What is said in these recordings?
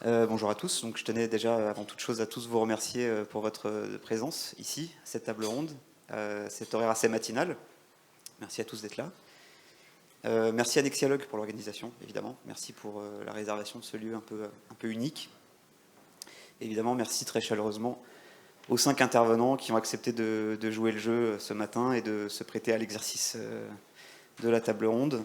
Bonjour à tous. Donc, je tenais déjà avant toute chose à tous vous remercier pour votre présence ici, à cette table ronde, cet horaire assez matinal. Merci à tous d'être là. Merci à Nexialogue pour l'organisation, évidemment. Merci pour la réservation de ce lieu un peu unique. Évidemment, merci très chaleureusement aux 5 intervenants qui ont accepté de jouer le jeu ce matin et de se prêter à l'exercice de la table ronde.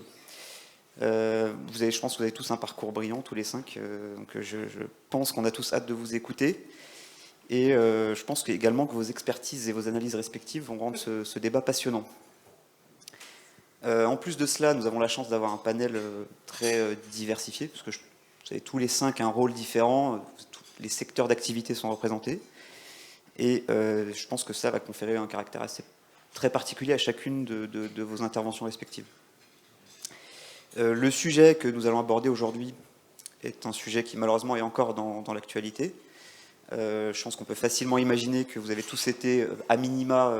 Je pense que vous avez tous un parcours brillant, tous les 5. Donc je pense qu'on a tous hâte de vous écouter. Et je pense également que vos expertises et vos analyses respectives vont rendre ce débat passionnant. En plus de cela, nous avons la chance d'avoir un panel très diversifié, parce que vous avez tous les 5 un rôle différent, tous les secteurs d'activité sont représentés. Et je pense que ça va conférer un caractère très particulier à chacune de vos interventions respectives. Le sujet que nous allons aborder aujourd'hui est un sujet qui malheureusement est encore dans l'actualité. Je pense qu'on peut facilement imaginer que vous avez tous été à minima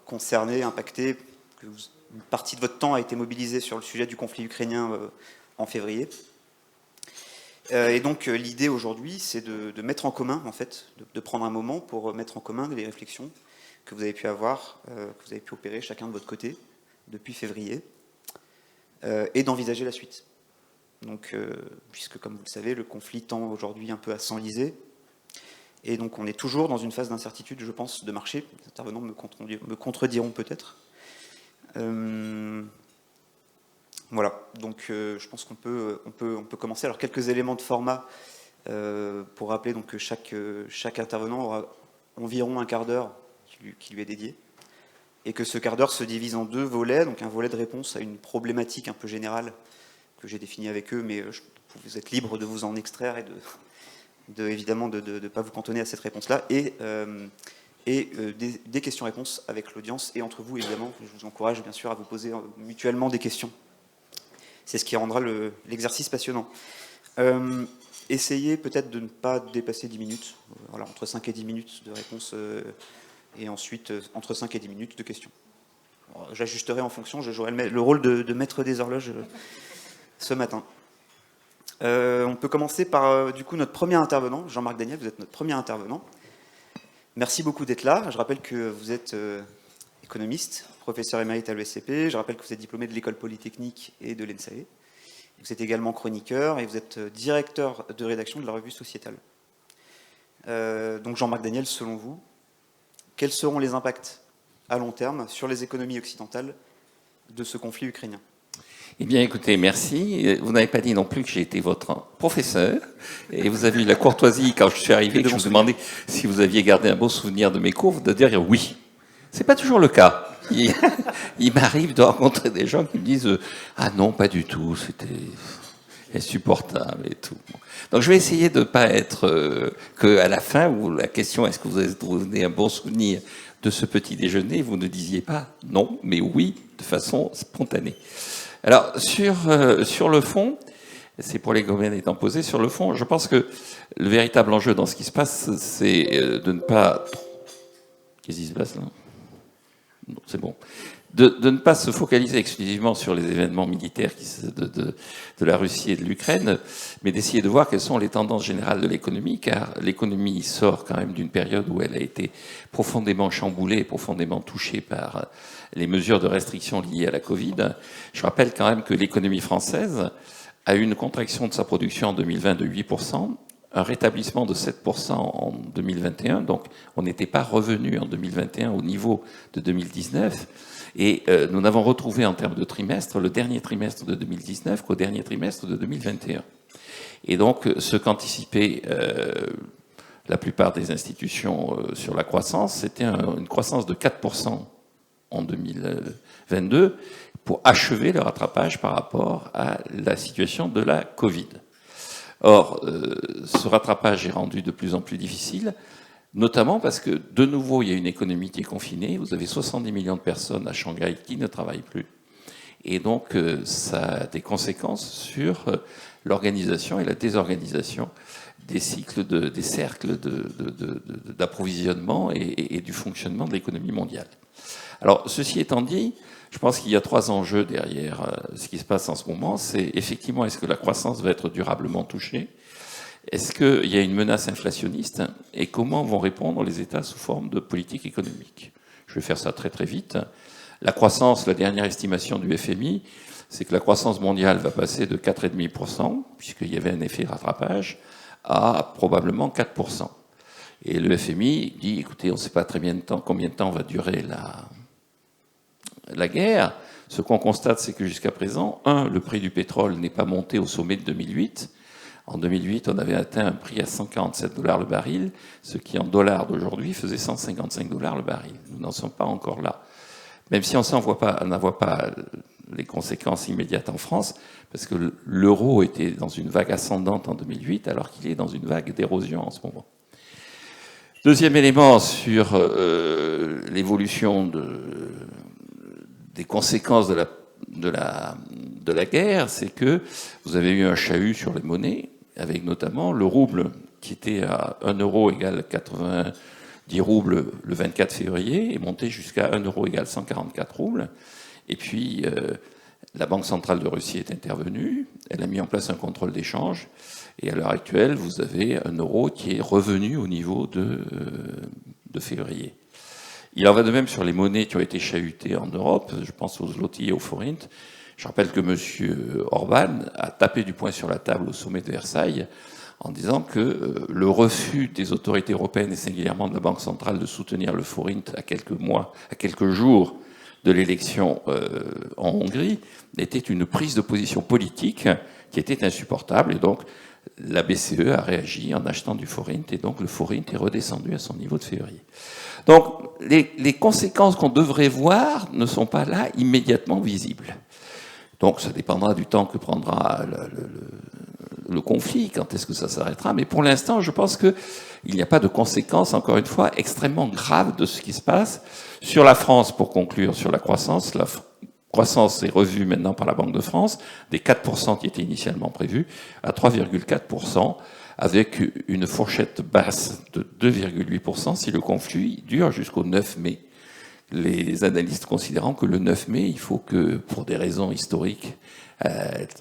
concernés, impactés, que une partie de votre temps a été mobilisée sur le sujet du conflit ukrainien en février. Et donc l'idée aujourd'hui, c'est de mettre en commun, en fait, de prendre un moment pour mettre en commun les réflexions que vous avez pu avoir, que vous avez pu opérer chacun de votre côté depuis février, et d'envisager la suite. Donc, puisque, comme vous le savez, le conflit tend aujourd'hui un peu à s'enliser, et donc on est toujours dans une phase d'incertitude, je pense, de marché. Les intervenants me contrediront peut-être. Voilà, donc je pense qu'on peut commencer. Alors, quelques éléments de format pour rappeler donc, que chaque intervenant aura environ un quart d'heure qui lui est dédié, et que ce quart d'heure se divise en 2 volets, donc un volet de réponse à une problématique un peu générale que j'ai définie avec eux, mais vous êtes libre de vous en extraire et évidemment de ne pas vous cantonner à cette réponse-là, et des questions-réponses avec l'audience et entre vous, évidemment. Je vous encourage bien sûr à vous poser mutuellement des questions. C'est ce qui rendra l'exercice passionnant. Essayez peut-être de ne pas dépasser 10 minutes, voilà, entre 5 et 10 minutes de réponse, et ensuite entre 5 et 10 minutes de questions. J'ajusterai en fonction, je jouerai le rôle de maître des horloges ce matin. On peut commencer par du coup notre premier intervenant, Jean-Marc Daniel, vous êtes notre premier intervenant. Merci beaucoup d'être là. Je rappelle que vous êtes économiste, professeur émérite à l'ESCP. Je rappelle que vous êtes diplômé de l'École Polytechnique et de l'ENSAE. Vous êtes également chroniqueur et vous êtes directeur de rédaction de la revue Sociétale. Donc Jean-Marc Daniel, selon vous, quels seront les impacts à long terme sur les économies occidentales de ce conflit ukrainien ? Eh bien, écoutez, merci. Vous n'avez pas dit non plus que j'ai été votre professeur. Et vous avez eu la courtoisie, quand je suis arrivé, que je vous demandais si vous aviez gardé un beau souvenir de mes cours, de dire oui. C'est pas toujours le cas. Il m'arrive de rencontrer des gens qui me disent « Ah non, pas du tout, c'était insupportable et tout. » Donc, je vais essayer de ne pas être qu'à la fin, où la question « Est-ce que vous avez donné un bon souvenir de ce petit déjeuner ?» vous ne disiez pas non, mais oui, de façon spontanée. Alors, sur le fond, c'est pour les domaines étant posés, sur le fond, je pense que le véritable enjeu dans ce qui se passe, c'est de ne pas... Qu'est-ce qui se passe là ? Non, c'est bon. De ne pas se focaliser exclusivement sur les événements militaires de la Russie et de l'Ukraine, mais d'essayer de voir quelles sont les tendances générales de l'économie, car l'économie sort quand même d'une période où elle a été profondément chamboulée, profondément touchée par les mesures de restriction liées à la Covid. Je rappelle quand même que l'économie française a eu une contraction de sa production en 2020 de 8%, un rétablissement de 7% en 2021, donc on n'était pas revenu en 2021 au niveau de 2019, et nous n'avons retrouvé en termes de trimestre le dernier trimestre de 2019 qu'au dernier trimestre de 2021. Et donc ce qu'anticipaient la plupart des institutions sur la croissance, c'était une croissance de 4% en 2022 pour achever le rattrapage par rapport à la situation de la Covid. Or, ce rattrapage est rendu de plus en plus difficile, notamment parce que, de nouveau, il y a une économie qui est confinée. Vous avez 70 millions de personnes à Shanghai qui ne travaillent plus. Et donc, ça a des conséquences sur l'organisation et la désorganisation des cercles d'approvisionnement et du fonctionnement de l'économie mondiale. Alors, ceci étant dit, je pense qu'il y a 3 enjeux derrière ce qui se passe en ce moment. C'est effectivement, est-ce que la croissance va être durablement touchée ? Est-ce qu'il y a une menace inflationniste et comment vont répondre les États sous forme de politique économique? Je vais faire ça très très vite. La croissance, la dernière estimation du FMI, c'est que la croissance mondiale va passer de 4,5%, puisqu'il y avait un effet rattrapage, à probablement 4%. Et le FMI dit, écoutez, on ne sait pas très bien combien de temps va durer la guerre. Ce qu'on constate, c'est que jusqu'à présent, le prix du pétrole n'est pas monté au sommet de 2008. En 2008, on avait atteint un prix à 147 $ le baril, ce qui en dollars d'aujourd'hui faisait 155 $ le baril. Nous n'en sommes pas encore là. Même si on n'en voit pas les conséquences immédiates en France, parce que l'euro était dans une vague ascendante en 2008, alors qu'il est dans une vague d'érosion en ce moment. Deuxième élément sur l'évolution des conséquences de la guerre, c'est que vous avez eu un chahut sur les monnaies, avec notamment le rouble qui était à 1 € égale 90 roubles le 24 février, est monté jusqu'à 1 € égale 144 roubles. Et puis, la Banque centrale de Russie est intervenue, elle a mis en place un contrôle d'échange, et à l'heure actuelle, vous avez 1 € qui est revenu au niveau de février. Il en va de même sur les monnaies qui ont été chahutées en Europe, je pense aux zloty et aux forints. Je rappelle que M. Orban a tapé du poing sur la table au sommet de Versailles en disant que le refus des autorités européennes et singulièrement de la Banque centrale de soutenir le forint à quelques jours de l'élection en Hongrie était une prise de position politique qui était insupportable. Et donc, la BCE a réagi en achetant du forint et donc le forint est redescendu à son niveau de février. Donc, les conséquences qu'on devrait voir ne sont pas là immédiatement visibles. Donc ça dépendra du temps que prendra le conflit, quand est-ce que ça s'arrêtera. Mais pour l'instant, je pense qu'il n'y a pas de conséquences, encore une fois, extrêmement graves de ce qui se passe. Sur la France, pour conclure, sur la croissance est revue maintenant par la Banque de France, des 4% qui étaient initialement prévus, à 3,4%, avec une fourchette basse de 2,8% si le conflit dure jusqu'au 9 mai. Les analystes considérant que le 9 mai, il faut que, pour des raisons historiques,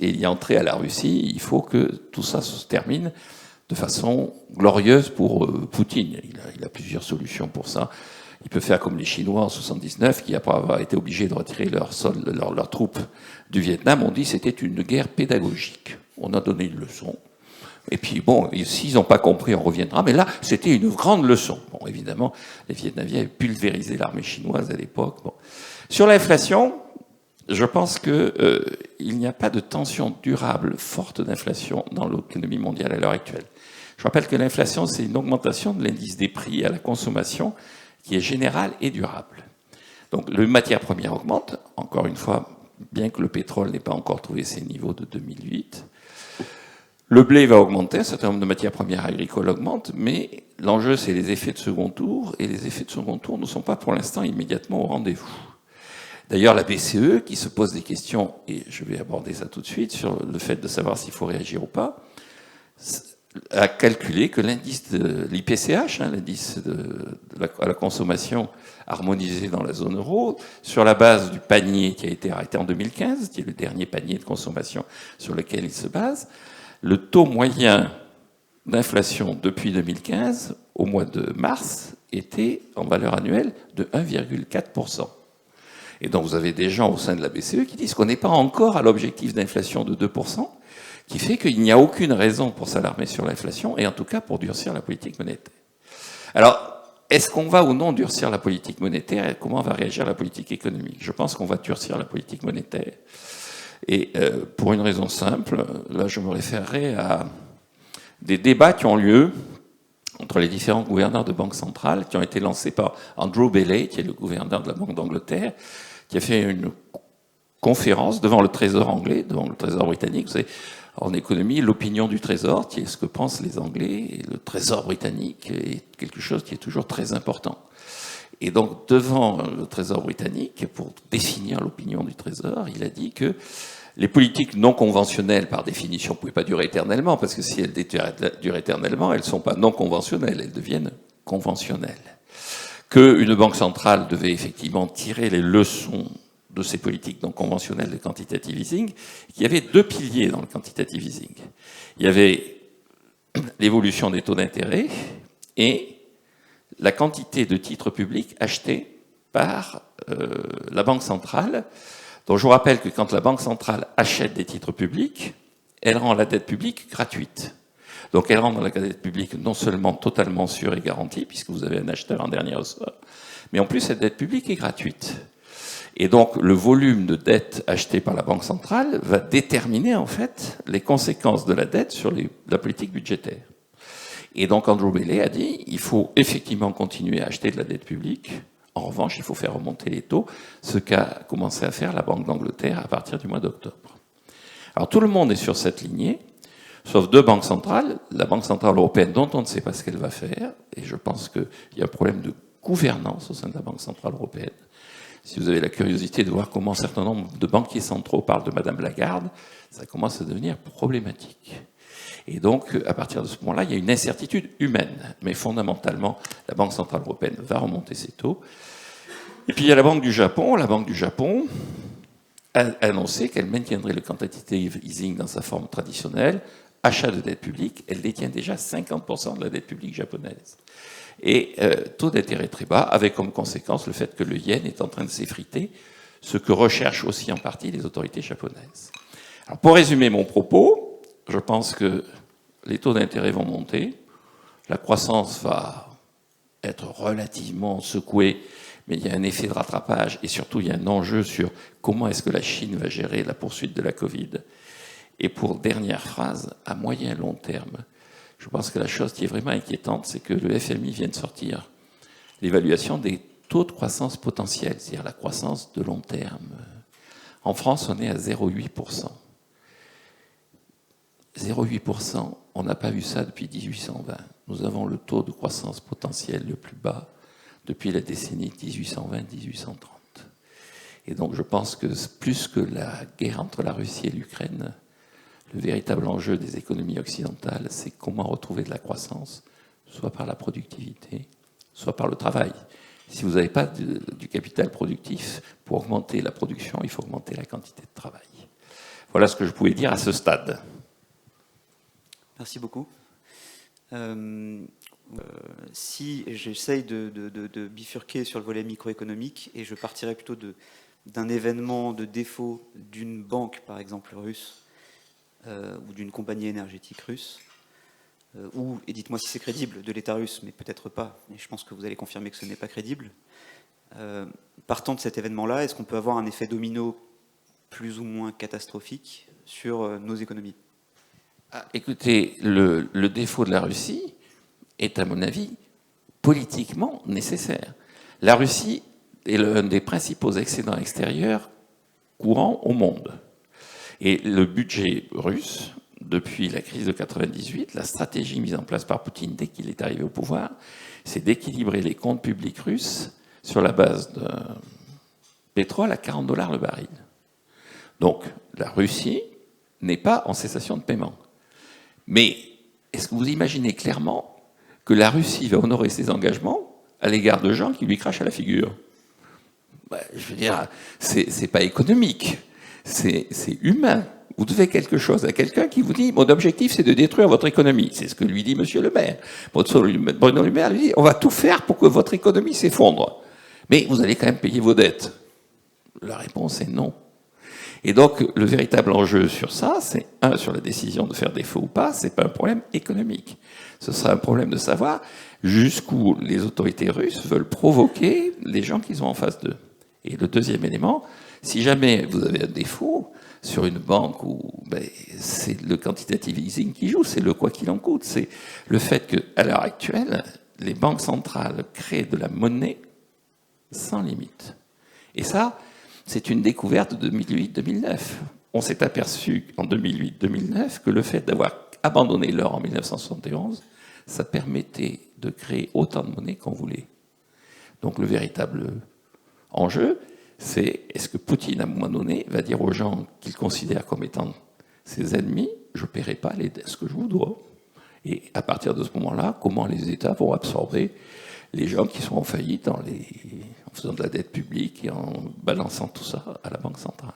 y entrer à la Russie, il faut que tout ça se termine de façon glorieuse pour Poutine. Il a plusieurs solutions pour ça. Il peut faire comme les Chinois en 79, qui, après avoir été obligés de retirer leurs troupes du Vietnam, ont dit que c'était une guerre pédagogique. On a donné une leçon. Et puis, bon, s'ils n'ont pas compris, on reviendra. Mais là, c'était une grande leçon. Bon, évidemment, les Vietnamiens avaient pulvérisé l'armée chinoise à l'époque. Bon. Sur l'inflation, je pense qu'il n'y a pas de tension durable forte d'inflation dans l'économie mondiale à l'heure actuelle. Je rappelle que l'inflation, c'est une augmentation de l'indice des prix à la consommation qui est générale et durable. Donc, les matières premières augmentent. Encore une fois, bien que le pétrole n'ait pas encore trouvé ses niveaux de 2008. Le blé va augmenter, un certain nombre de matières premières agricoles augmentent, mais l'enjeu, c'est les effets de second tour, et les effets de second tour ne sont pas pour l'instant immédiatement au rendez-vous. D'ailleurs, la BCE, qui se pose des questions, et je vais aborder ça tout de suite, sur le fait de savoir s'il faut réagir ou pas, a calculé que l'indice de l'IPCH, l'indice à la consommation harmonisée dans la zone euro, sur la base du panier qui a été arrêté en 2015, qui est le dernier panier de consommation sur lequel il se base, le taux moyen d'inflation depuis 2015, au mois de mars, était en valeur annuelle de 1,4%. Et donc vous avez des gens au sein de la BCE qui disent qu'on n'est pas encore à l'objectif d'inflation de 2%, qui fait qu'il n'y a aucune raison pour s'alarmer sur l'inflation, et en tout cas pour durcir la politique monétaire. Alors, est-ce qu'on va ou non durcir la politique monétaire et comment va réagir la politique économique? Je pense qu'on va durcir la politique monétaire. Et pour une raison simple, là je me référerai à des débats qui ont lieu entre les différents gouverneurs de banque centrale, qui ont été lancés par Andrew Bailey, qui est le gouverneur de la Banque d'Angleterre, qui a fait une conférence devant le Trésor anglais, devant le Trésor britannique. Vous savez, en économie, l'opinion du Trésor, qui est ce que pensent les Anglais, et le Trésor britannique est quelque chose qui est toujours très important. Et donc, devant le Trésor britannique, pour définir l'opinion du Trésor, il a dit que les politiques non conventionnelles, par définition, ne pouvaient pas durer éternellement, parce que si elles durent éternellement, elles ne sont pas non conventionnelles, elles deviennent conventionnelles. Qu'une banque centrale devait effectivement tirer les leçons de ces politiques non conventionnelles de quantitative easing, qu'il y avait deux piliers dans le quantitative easing. Il y avait l'évolution des taux d'intérêt et la quantité de titres publics achetés par la Banque centrale. Donc je vous rappelle que quand la Banque centrale achète des titres publics, elle rend la dette publique gratuite. Donc elle rend la dette publique non seulement totalement sûre et garantie, puisque vous avez un acheteur en dernier ressort, mais en plus cette dette publique est gratuite. Et donc le volume de dette achetée par la Banque centrale va déterminer en fait les conséquences de la dette sur la politique budgétaire. Et donc Andrew Bailey a dit il faut effectivement continuer à acheter de la dette publique. En revanche, il faut faire remonter les taux, ce qu'a commencé à faire la Banque d'Angleterre à partir du mois d'octobre. Alors tout le monde est sur cette lignée, sauf deux banques centrales. La Banque centrale européenne, dont on ne sait pas ce qu'elle va faire, et je pense qu'il y a un problème de gouvernance au sein de la Banque centrale européenne. Si vous avez la curiosité de voir comment un certain nombre de banquiers centraux parlent de Madame Lagarde, ça commence à devenir problématique. Et donc, à partir de ce moment-là, il y a une incertitude humaine. Mais fondamentalement, la Banque centrale européenne va remonter ses taux. Et puis, il y a la Banque du Japon. La Banque du Japon a annoncé qu'elle maintiendrait le quantitative easing dans sa forme traditionnelle, achat de dette publique. Elle détient déjà 50% de la dette publique japonaise. Et taux d'intérêt très bas, avec comme conséquence le fait que le yen est en train de s'effriter, ce que recherchent aussi en partie les autorités japonaises. Alors, pour résumer mon propos, je pense que les taux d'intérêt vont monter, la croissance va être relativement secouée, mais il y a un effet de rattrapage et surtout il y a un enjeu sur comment est-ce que la Chine va gérer la poursuite de la Covid. Et pour dernière phrase, à moyen et long terme, je pense que la chose qui est vraiment inquiétante, c'est que le FMI vient de sortir l'évaluation des taux de croissance potentiels, c'est-à-dire la croissance de long terme. En France, on est à 0,8%. 0,8%, on n'a pas vu ça depuis 1820. Nous avons le taux de croissance potentiel le plus bas depuis la décennie 1820-1830. Et donc je pense que plus que la guerre entre la Russie et l'Ukraine, le véritable enjeu des économies occidentales, c'est comment retrouver de la croissance, soit par la productivité, soit par le travail. Si vous n'avez pas du capital productif, pour augmenter la production, il faut augmenter la quantité de travail. Voilà ce que je pouvais dire à ce stade. Merci beaucoup. Si j'essaye de bifurquer sur le volet microéconomique, et je partirais plutôt d'un événement de défaut d'une banque, par exemple russe, ou d'une compagnie énergétique russe, ou, et dites-moi si c'est crédible, de l'État russe, mais peut-être pas, et je pense que vous allez confirmer que ce n'est pas crédible. Partant de cet événement-là, est-ce qu'on peut avoir un effet domino plus ou moins catastrophique sur nos économies ? Écoutez, le défaut de la Russie est, à mon avis, politiquement nécessaire. La Russie est l'un des principaux excédents extérieurs courants au monde. Et le budget russe, depuis la crise de 98, la stratégie mise en place par Poutine dès qu'il est arrivé au pouvoir, c'est d'équilibrer les comptes publics russes sur la base d'un pétrole à $40 le baril. Donc, la Russie n'est pas en cessation de paiement. Mais est-ce que vous imaginez clairement que la Russie va honorer ses engagements à l'égard de gens qui lui crachent à la figure ? Je veux dire, c'est pas économique, c'est humain. Vous devez quelque chose à quelqu'un qui vous dit « Mon objectif, c'est de détruire votre économie ». C'est ce que lui dit Monsieur le maire. Bruno Le Maire lui dit « On va tout faire pour que votre économie s'effondre. Mais vous allez quand même payer vos dettes ». La réponse est non. Et donc, le véritable enjeu sur ça, c'est, sur la décision de faire défaut ou pas, c'est pas un problème économique. Ce sera un problème de savoir jusqu'où les autorités russes veulent provoquer les gens qu'ils ont en face d'eux. Et le deuxième élément, si jamais vous avez un défaut sur une banque où c'est le quantitative easing qui joue, c'est le quoi qu'il en coûte, c'est le fait qu'à l'heure actuelle, les banques centrales créent de la monnaie sans limite. Et ça, c'est une découverte de 2008-2009. On s'est aperçu en 2008-2009 que le fait d'avoir abandonné l'or en 1971, ça permettait de créer autant de monnaie qu'on voulait. Donc le véritable enjeu, c'est est-ce que Poutine, à un moment donné, va dire aux gens qu'il considère comme étant ses ennemis, je ne paierai pas ce que je vous dois. Et à partir de ce moment-là, comment les États vont absorber les gens qui sont en faillite en faisant de la dette publique et en balançant tout ça à la Banque centrale.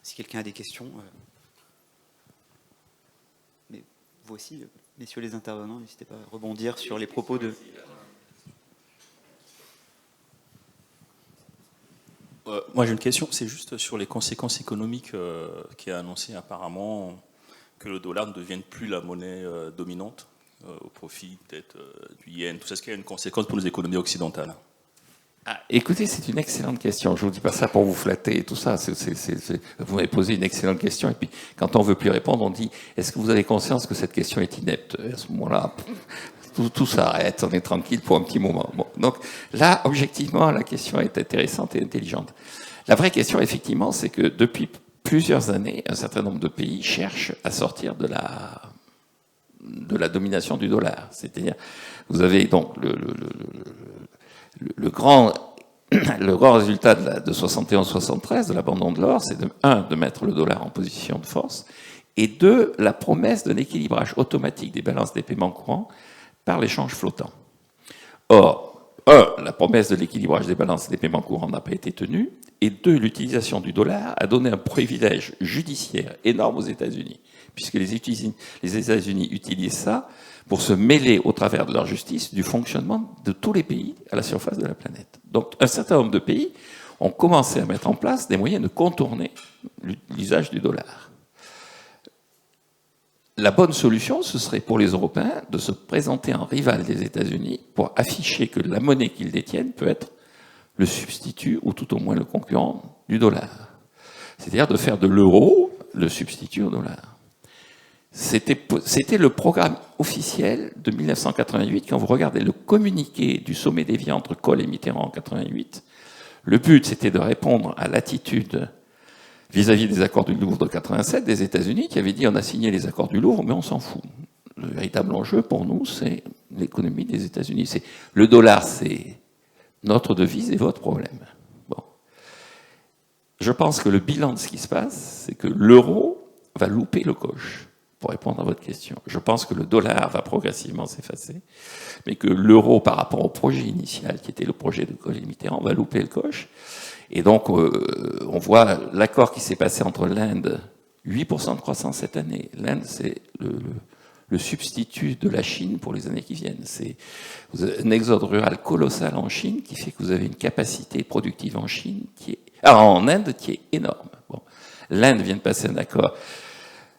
Si quelqu'un a des questions, vous aussi, messieurs les intervenants, n'hésitez pas à rebondir sur les propos de... Moi j'ai une question, c'est juste sur les conséquences économiques qui est annoncé apparemment que le dollar ne devienne plus la monnaie dominante au profit peut-être du yen. Tout ça, est-ce qu'il y a une conséquence pour les économies occidentales? Écoutez, c'est une excellente question. Je ne vous dis pas ça pour vous flatter et tout ça. Vous m'avez posé une excellente question. Et puis, quand on ne veut plus répondre, on dit « Est-ce que vous avez conscience que cette question est inepte ?» Et à ce moment-là, tout s'arrête. On est tranquille pour un petit moment. Bon, donc là, objectivement, la question est intéressante et intelligente. La vraie question, effectivement, c'est que depuis plusieurs années, un certain nombre de pays cherchent à sortir de la domination du dollar. C'est-à-dire, vous avez donc le grand résultat de 71-73, de l'abandon de l'or, c'est de mettre le dollar en position de force, et deux, la promesse d'un équilibrage automatique des balances des paiements courants par l'échange flottant. Or, la promesse de l'équilibrage des balances des paiements courants n'a pas été tenue, et deux, l'utilisation du dollar a donné un privilège judiciaire énorme aux États-Unis, puisque les États-Unis utilisent ça pour se mêler au travers de leur justice du fonctionnement de tous les pays à la surface de la planète. Donc un certain nombre de pays ont commencé à mettre en place des moyens de contourner l'usage du dollar. La bonne solution, ce serait pour les Européens de se présenter en rival des États-Unis pour afficher que la monnaie qu'ils détiennent peut être le substitut, ou tout au moins le concurrent, du dollar. C'est-à-dire de faire de l'euro le substitut au dollar. C'était le programme officiel de 1988. Quand vous regardez le communiqué du sommet d'Évian entre Kohl et Mitterrand en 88, le but, c'était de répondre à l'attitude vis-à-vis des accords du Louvre de 87 des États-Unis, qui avaient dit on a signé les accords du Louvre, mais on s'en fout. Le véritable enjeu pour nous, c'est l'économie des États-Unis. Le dollar, c'est notre devise et votre problème. Bon. Je pense que le bilan de ce qui se passe, c'est que l'euro va louper le coche. Pour répondre à votre question, je pense que le dollar va progressivement s'effacer, mais que l'euro, par rapport au projet initial, qui était le projet de Kohl et Mitterrand, va louper le coche. Et donc, on voit l'accord qui s'est passé entre l'Inde, 8% de croissance cette année. L'Inde, c'est le substitut de la Chine pour les années qui viennent. C'est un exode rural colossal en Chine qui fait que vous avez une capacité productive en Chine en Inde qui est énorme. Bon. L'Inde vient de passer un accord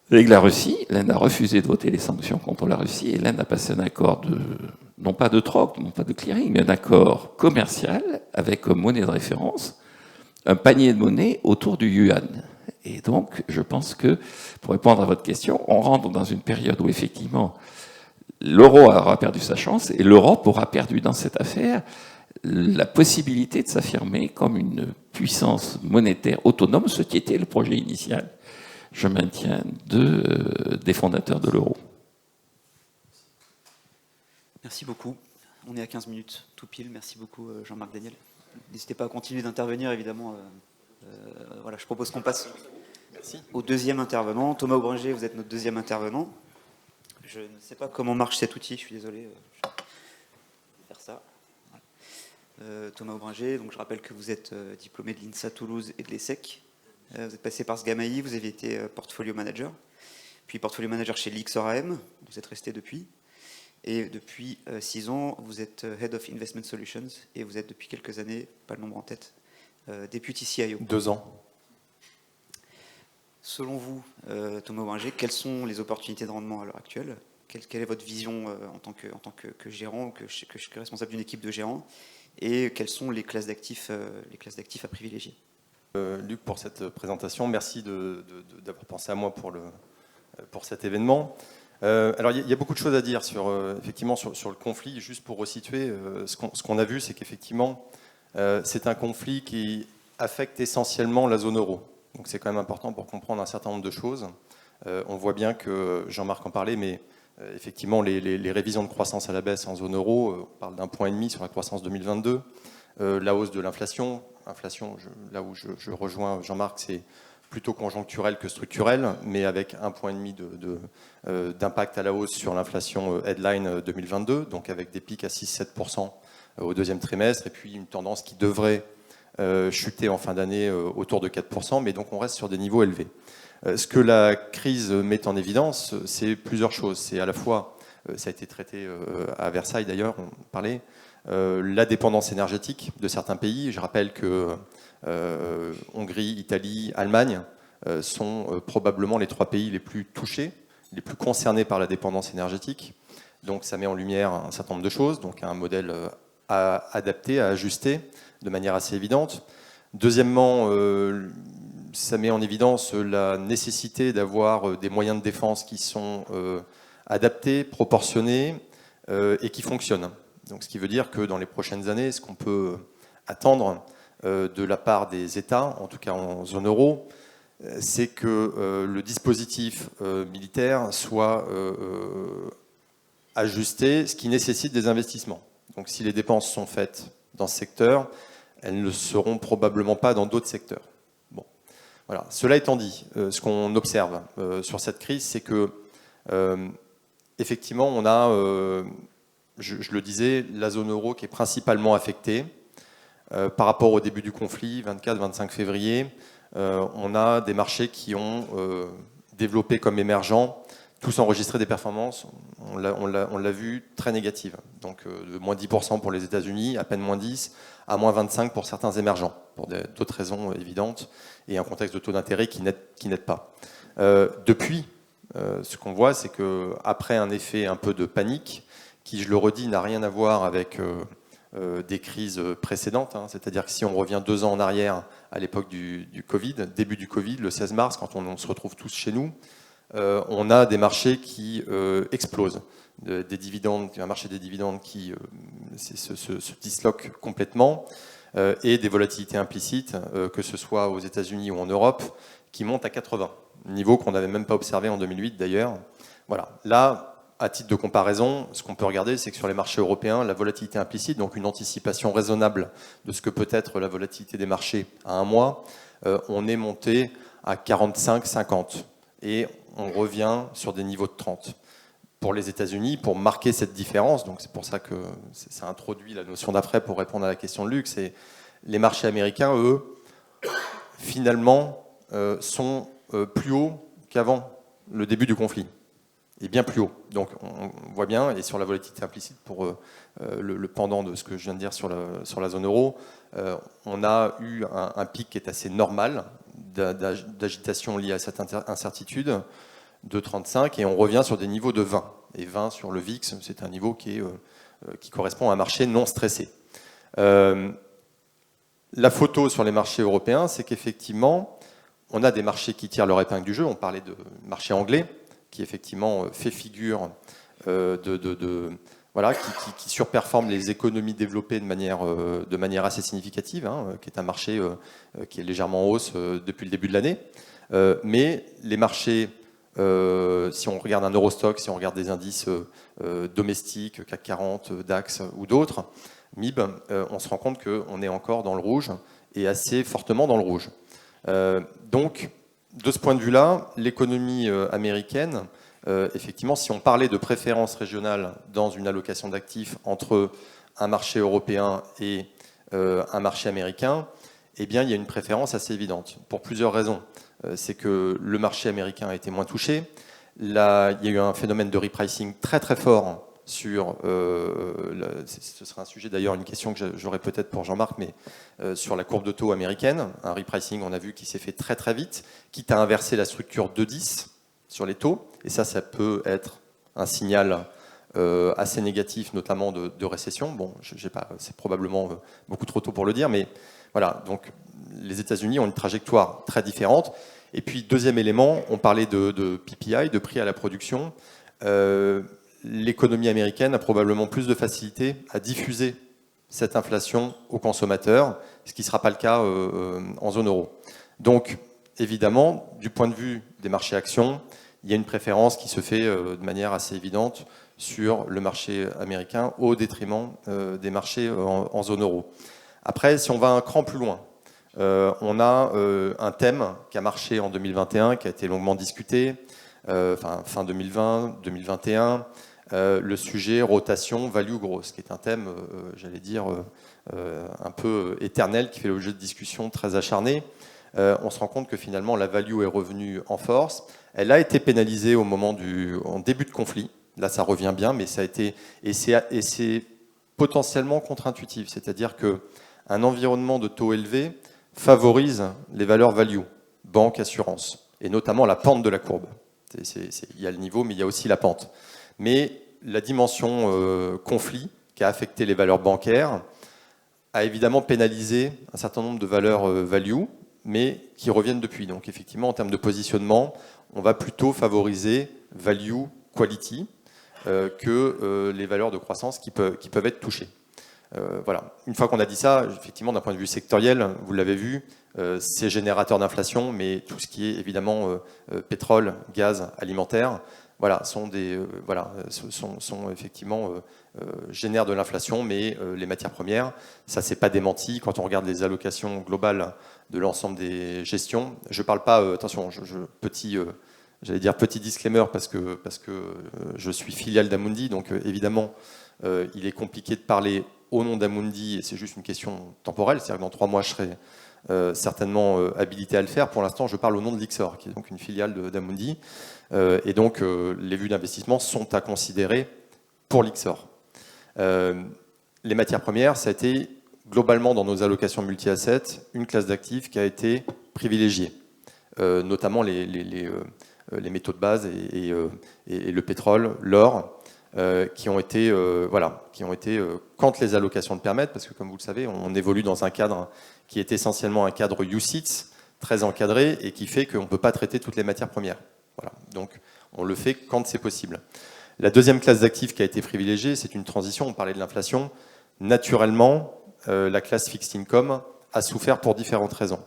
avec la Russie. L'Inde a refusé de voter les sanctions contre la Russie et l'Inde a passé un accord non pas de troc, non pas de clearing, mais un accord commercial avec comme monnaie de référence un panier de monnaie autour du yuan. Et donc, je pense que, pour répondre à votre question, on rentre dans une période où effectivement l'euro aura perdu sa chance et l'Europe aura perdu dans cette affaire la possibilité de s'affirmer comme une puissance monétaire autonome, ce qui était le projet initial, je maintiens, des fondateurs de l'euro. Merci beaucoup. On est à 15 minutes, tout pile. Merci beaucoup, Jean-Marc Daniel. N'hésitez pas à continuer d'intervenir, évidemment. Voilà, je propose qu'on passe au deuxième intervenant. Thomas Aubringer, vous êtes notre deuxième intervenant. Je ne sais pas comment marche cet outil, je suis désolé. Je vais faire ça. Voilà. Thomas Aubringer, donc je rappelle que vous êtes diplômé de l'INSA Toulouse et de l'ESSEC. Vous êtes passé par Sgamaï, vous avez été portfolio manager, puis portfolio manager chez l'XRAM, vous êtes resté depuis. Et depuis 6 ans, vous êtes Head of Investment Solutions et vous êtes depuis quelques années, pas le nombre en tête, Deputy CIO. 2 ans. Selon vous, Thomas Aubringer, quelles sont les opportunités de rendement à l'heure actuelle? Quelle est votre vision en tant que gérant ou que responsable d'une équipe de gérants? Et quelles sont les classes d'actifs à privilégier? Luc, pour cette présentation, merci d'avoir pensé à moi pour cet événement. Alors, il y a beaucoup de choses à dire effectivement sur le conflit. Juste pour resituer, ce qu'on a vu, c'est qu'effectivement, c'est un conflit qui affecte essentiellement la zone euro. Donc, c'est quand même important pour comprendre un certain nombre de choses. On voit bien que Jean-Marc en parlait, mais effectivement, les révisions de croissance à la baisse en zone euro, on parle d'1,5 point sur la croissance 2022. La hausse de l'inflation, là où je rejoins Jean-Marc, c'est plutôt conjoncturel que structurel, mais avec 1,5 point d'impact à la hausse sur l'inflation headline 2022, donc avec des pics à 6-7% au deuxième trimestre, et puis une tendance qui devrait chuté en fin d'année autour de 4%, mais donc on reste sur des niveaux élevés. Ce que la crise met en évidence, c'est plusieurs choses. C'est à la fois, ça a été traité à Versailles d'ailleurs, on parlait, la dépendance énergétique de certains pays. Je rappelle que Hongrie, Italie, Allemagne sont probablement les 3 pays les plus touchés, les plus concernés par la dépendance énergétique. Donc ça met en lumière un certain nombre de choses, donc un modèle à adapter, à ajuster de manière assez évidente. Deuxièmement, ça met en évidence la nécessité d'avoir des moyens de défense qui sont adaptés, proportionnés et qui fonctionnent. Donc, ce qui veut dire que dans les prochaines années, ce qu'on peut attendre de la part des États, en tout cas en zone euro, c'est que le dispositif militaire soit ajusté, ce qui nécessite des investissements. Donc si les dépenses sont faites dans ce secteur, elles ne le seront probablement pas dans d'autres secteurs. Bon. Voilà. Cela étant dit, ce qu'on observe sur cette crise, c'est que effectivement, on a, je le disais, la zone euro qui est principalement affectée. Par rapport au début du conflit, 24-25 février, on a des marchés qui ont développé comme émergents, tous enregistré des performances, on l'a vu, très négatives. Donc de moins 10% pour les États-Unis, à peine moins 10%, à moins 25% pour certains émergents, pour d'autres raisons évidentes, et un contexte de taux d'intérêt qui n'aide pas. Depuis, ce qu'on voit, c'est qu'après un effet un peu de panique, qui, je le redis, n'a rien à voir avec des crises précédentes, hein, c'est-à-dire que si on revient 2 ans en arrière, à l'époque du Covid, début du Covid, le 16 mars, quand on se retrouve tous chez nous, on a des marchés qui explosent, des dividendes, un marché des dividendes qui se disloque complètement, et des volatilités implicites, que ce soit aux États-Unis ou en Europe, qui montent à 80, niveau qu'on n'avait même pas observé en 2008 d'ailleurs. Voilà. Là, à titre de comparaison, ce qu'on peut regarder, c'est que sur les marchés européens, la volatilité implicite, donc une anticipation raisonnable de ce que peut être la volatilité des marchés à un mois, on est monté à 45-50 et on revient sur des niveaux de 30. Pour les États-Unis, pour marquer cette différence, donc c'est pour ça que ça introduit la notion d'après pour répondre à la question de Luc, c'est les marchés américains, eux, finalement, sont plus hauts qu'avant le début du conflit. Et bien plus haut. Donc on voit bien, et sur la volatilité implicite, pour le pendant de ce que je viens de dire sur la zone euro, on a eu un pic qui est assez normal d'agitation liée à cette incertitude de 35, et on revient sur des niveaux de 20. Et 20 sur le VIX, c'est un niveau qui correspond à un marché non stressé. La photo sur les marchés européens, c'est qu'effectivement, on a des marchés qui tirent leur épingle du jeu. On parlait de marché anglais, qui effectivement fait figure voilà, qui surperforme les économies développées de manière assez significative, hein, qui est un marché qui est légèrement en hausse depuis le début de l'année. Mais les marchés, si on regarde un Eurostock, si on regarde des indices domestiques, CAC 40, DAX ou d'autres, MIB, on se rend compte qu'on est encore dans le rouge, et assez fortement dans le rouge. Donc, de ce point de vue-là, l'économie américaine, effectivement, si on parlait de préférence régionale dans une allocation d'actifs entre un marché européen et un marché américain, eh bien, il y a une préférence assez évidente, pour plusieurs raisons. C'est que le marché américain a été moins touché. Là, il y a eu un phénomène de repricing très très fort sur, ce sera un sujet d'ailleurs, une question que j'aurai peut-être pour Jean-Marc, mais sur la courbe de taux américaine, un repricing, on a vu, qui s'est fait très très vite, quitte à inverser la structure 2-10 sur les taux, et ça peut être un signal assez négatif, notamment de récession. Bon, c'est probablement beaucoup trop tôt pour le dire, mais voilà, donc les États-Unis ont une trajectoire très différente. Et puis, deuxième élément, on parlait de PPI, de prix à la production. L'économie américaine a probablement plus de facilité à diffuser cette inflation aux consommateurs, ce qui ne sera pas le cas en zone euro. Donc, évidemment, du point de vue des marchés actions, il y a une préférence qui se fait de manière assez évidente sur le marché américain au détriment des marchés en zone euro. Après, si on va un cran plus loin, on a un thème qui a marché en 2021, qui a été longuement discuté, fin 2020, 2021, le sujet rotation, value, growth, qui est un thème, j'allais dire, un peu éternel, qui fait l'objet de discussions très acharnées. On se rend compte que finalement la value est revenue en force. Elle a été pénalisée en début de conflit. Là, ça revient bien, mais ça a été et c'est potentiellement contre-intuitif. C'est-à-dire qu'un environnement de taux élevés favorise les valeurs value, banque, assurance, et notamment la pente de la courbe. Il y a le niveau, mais il y a aussi la pente. Mais la dimension conflit qui a affecté les valeurs bancaires a évidemment pénalisé un certain nombre de valeurs value, mais qui reviennent depuis. Donc effectivement, en termes de positionnement, on va plutôt favoriser value, quality, que les valeurs de croissance qui peuvent être touchées. Voilà. Une fois qu'on a dit ça, effectivement, d'un point de vue sectoriel, vous l'avez vu, c'est générateur d'inflation, mais tout ce qui est évidemment pétrole, gaz, alimentaire, voilà, sont effectivement génèrent de l'inflation, mais les matières premières, ça c'est pas démenti. Quand on regarde les allocations globales de l'ensemble des gestions, je parle pas, attention, j'allais dire petit disclaimer parce que je suis filiale d'Amundi, donc évidemment il est compliqué de parler au nom d'Amundi et c'est juste une question temporelle, c'est-à-dire que dans 3 mois je serai certainement habilité à le faire. Pour l'instant, je parle au nom de Lyxor, qui est donc une filiale d'Amundi, et donc les vues d'investissement sont à considérer pour Lyxor. Les matières premières, ça a été globalement dans nos allocations multi-assets une classe d'actifs qui a été privilégiée, notamment les métaux de base et le pétrole, l'or, qui ont été, quand les allocations le permettent, parce que comme vous le savez, on évolue dans un cadre qui est essentiellement un cadre UCITS, très encadré, et qui fait qu'on ne peut pas traiter toutes les matières premières. Voilà. Donc on le fait quand c'est possible. La deuxième classe d'actifs qui a été privilégiée, c'est une transition, on parlait de l'inflation. Naturellement, la classe fixed income a souffert pour différentes raisons.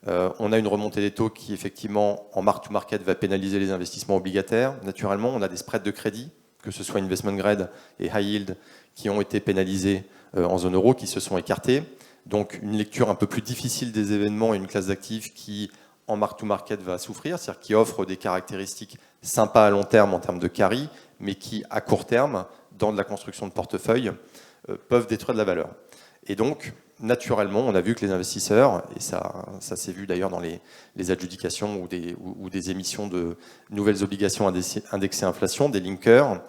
On a une remontée des taux qui, effectivement, en mark-to-market, va pénaliser les investissements obligataires. Naturellement, on a des spreads de crédit, que ce soit investment grade et high yield, qui ont été pénalisés en zone euro, qui se sont écartés. Donc, une lecture un peu plus difficile des événements et une classe d'actifs qui, en mark-to-market, va souffrir, c'est-à-dire qui offre des caractéristiques sympas à long terme en termes de carry, mais qui, à court terme, dans de la construction de portefeuille, peuvent détruire de la valeur. Et donc, naturellement, on a vu que les investisseurs, et ça s'est vu d'ailleurs dans les adjudications ou des émissions de nouvelles obligations indexées inflation, des linkers,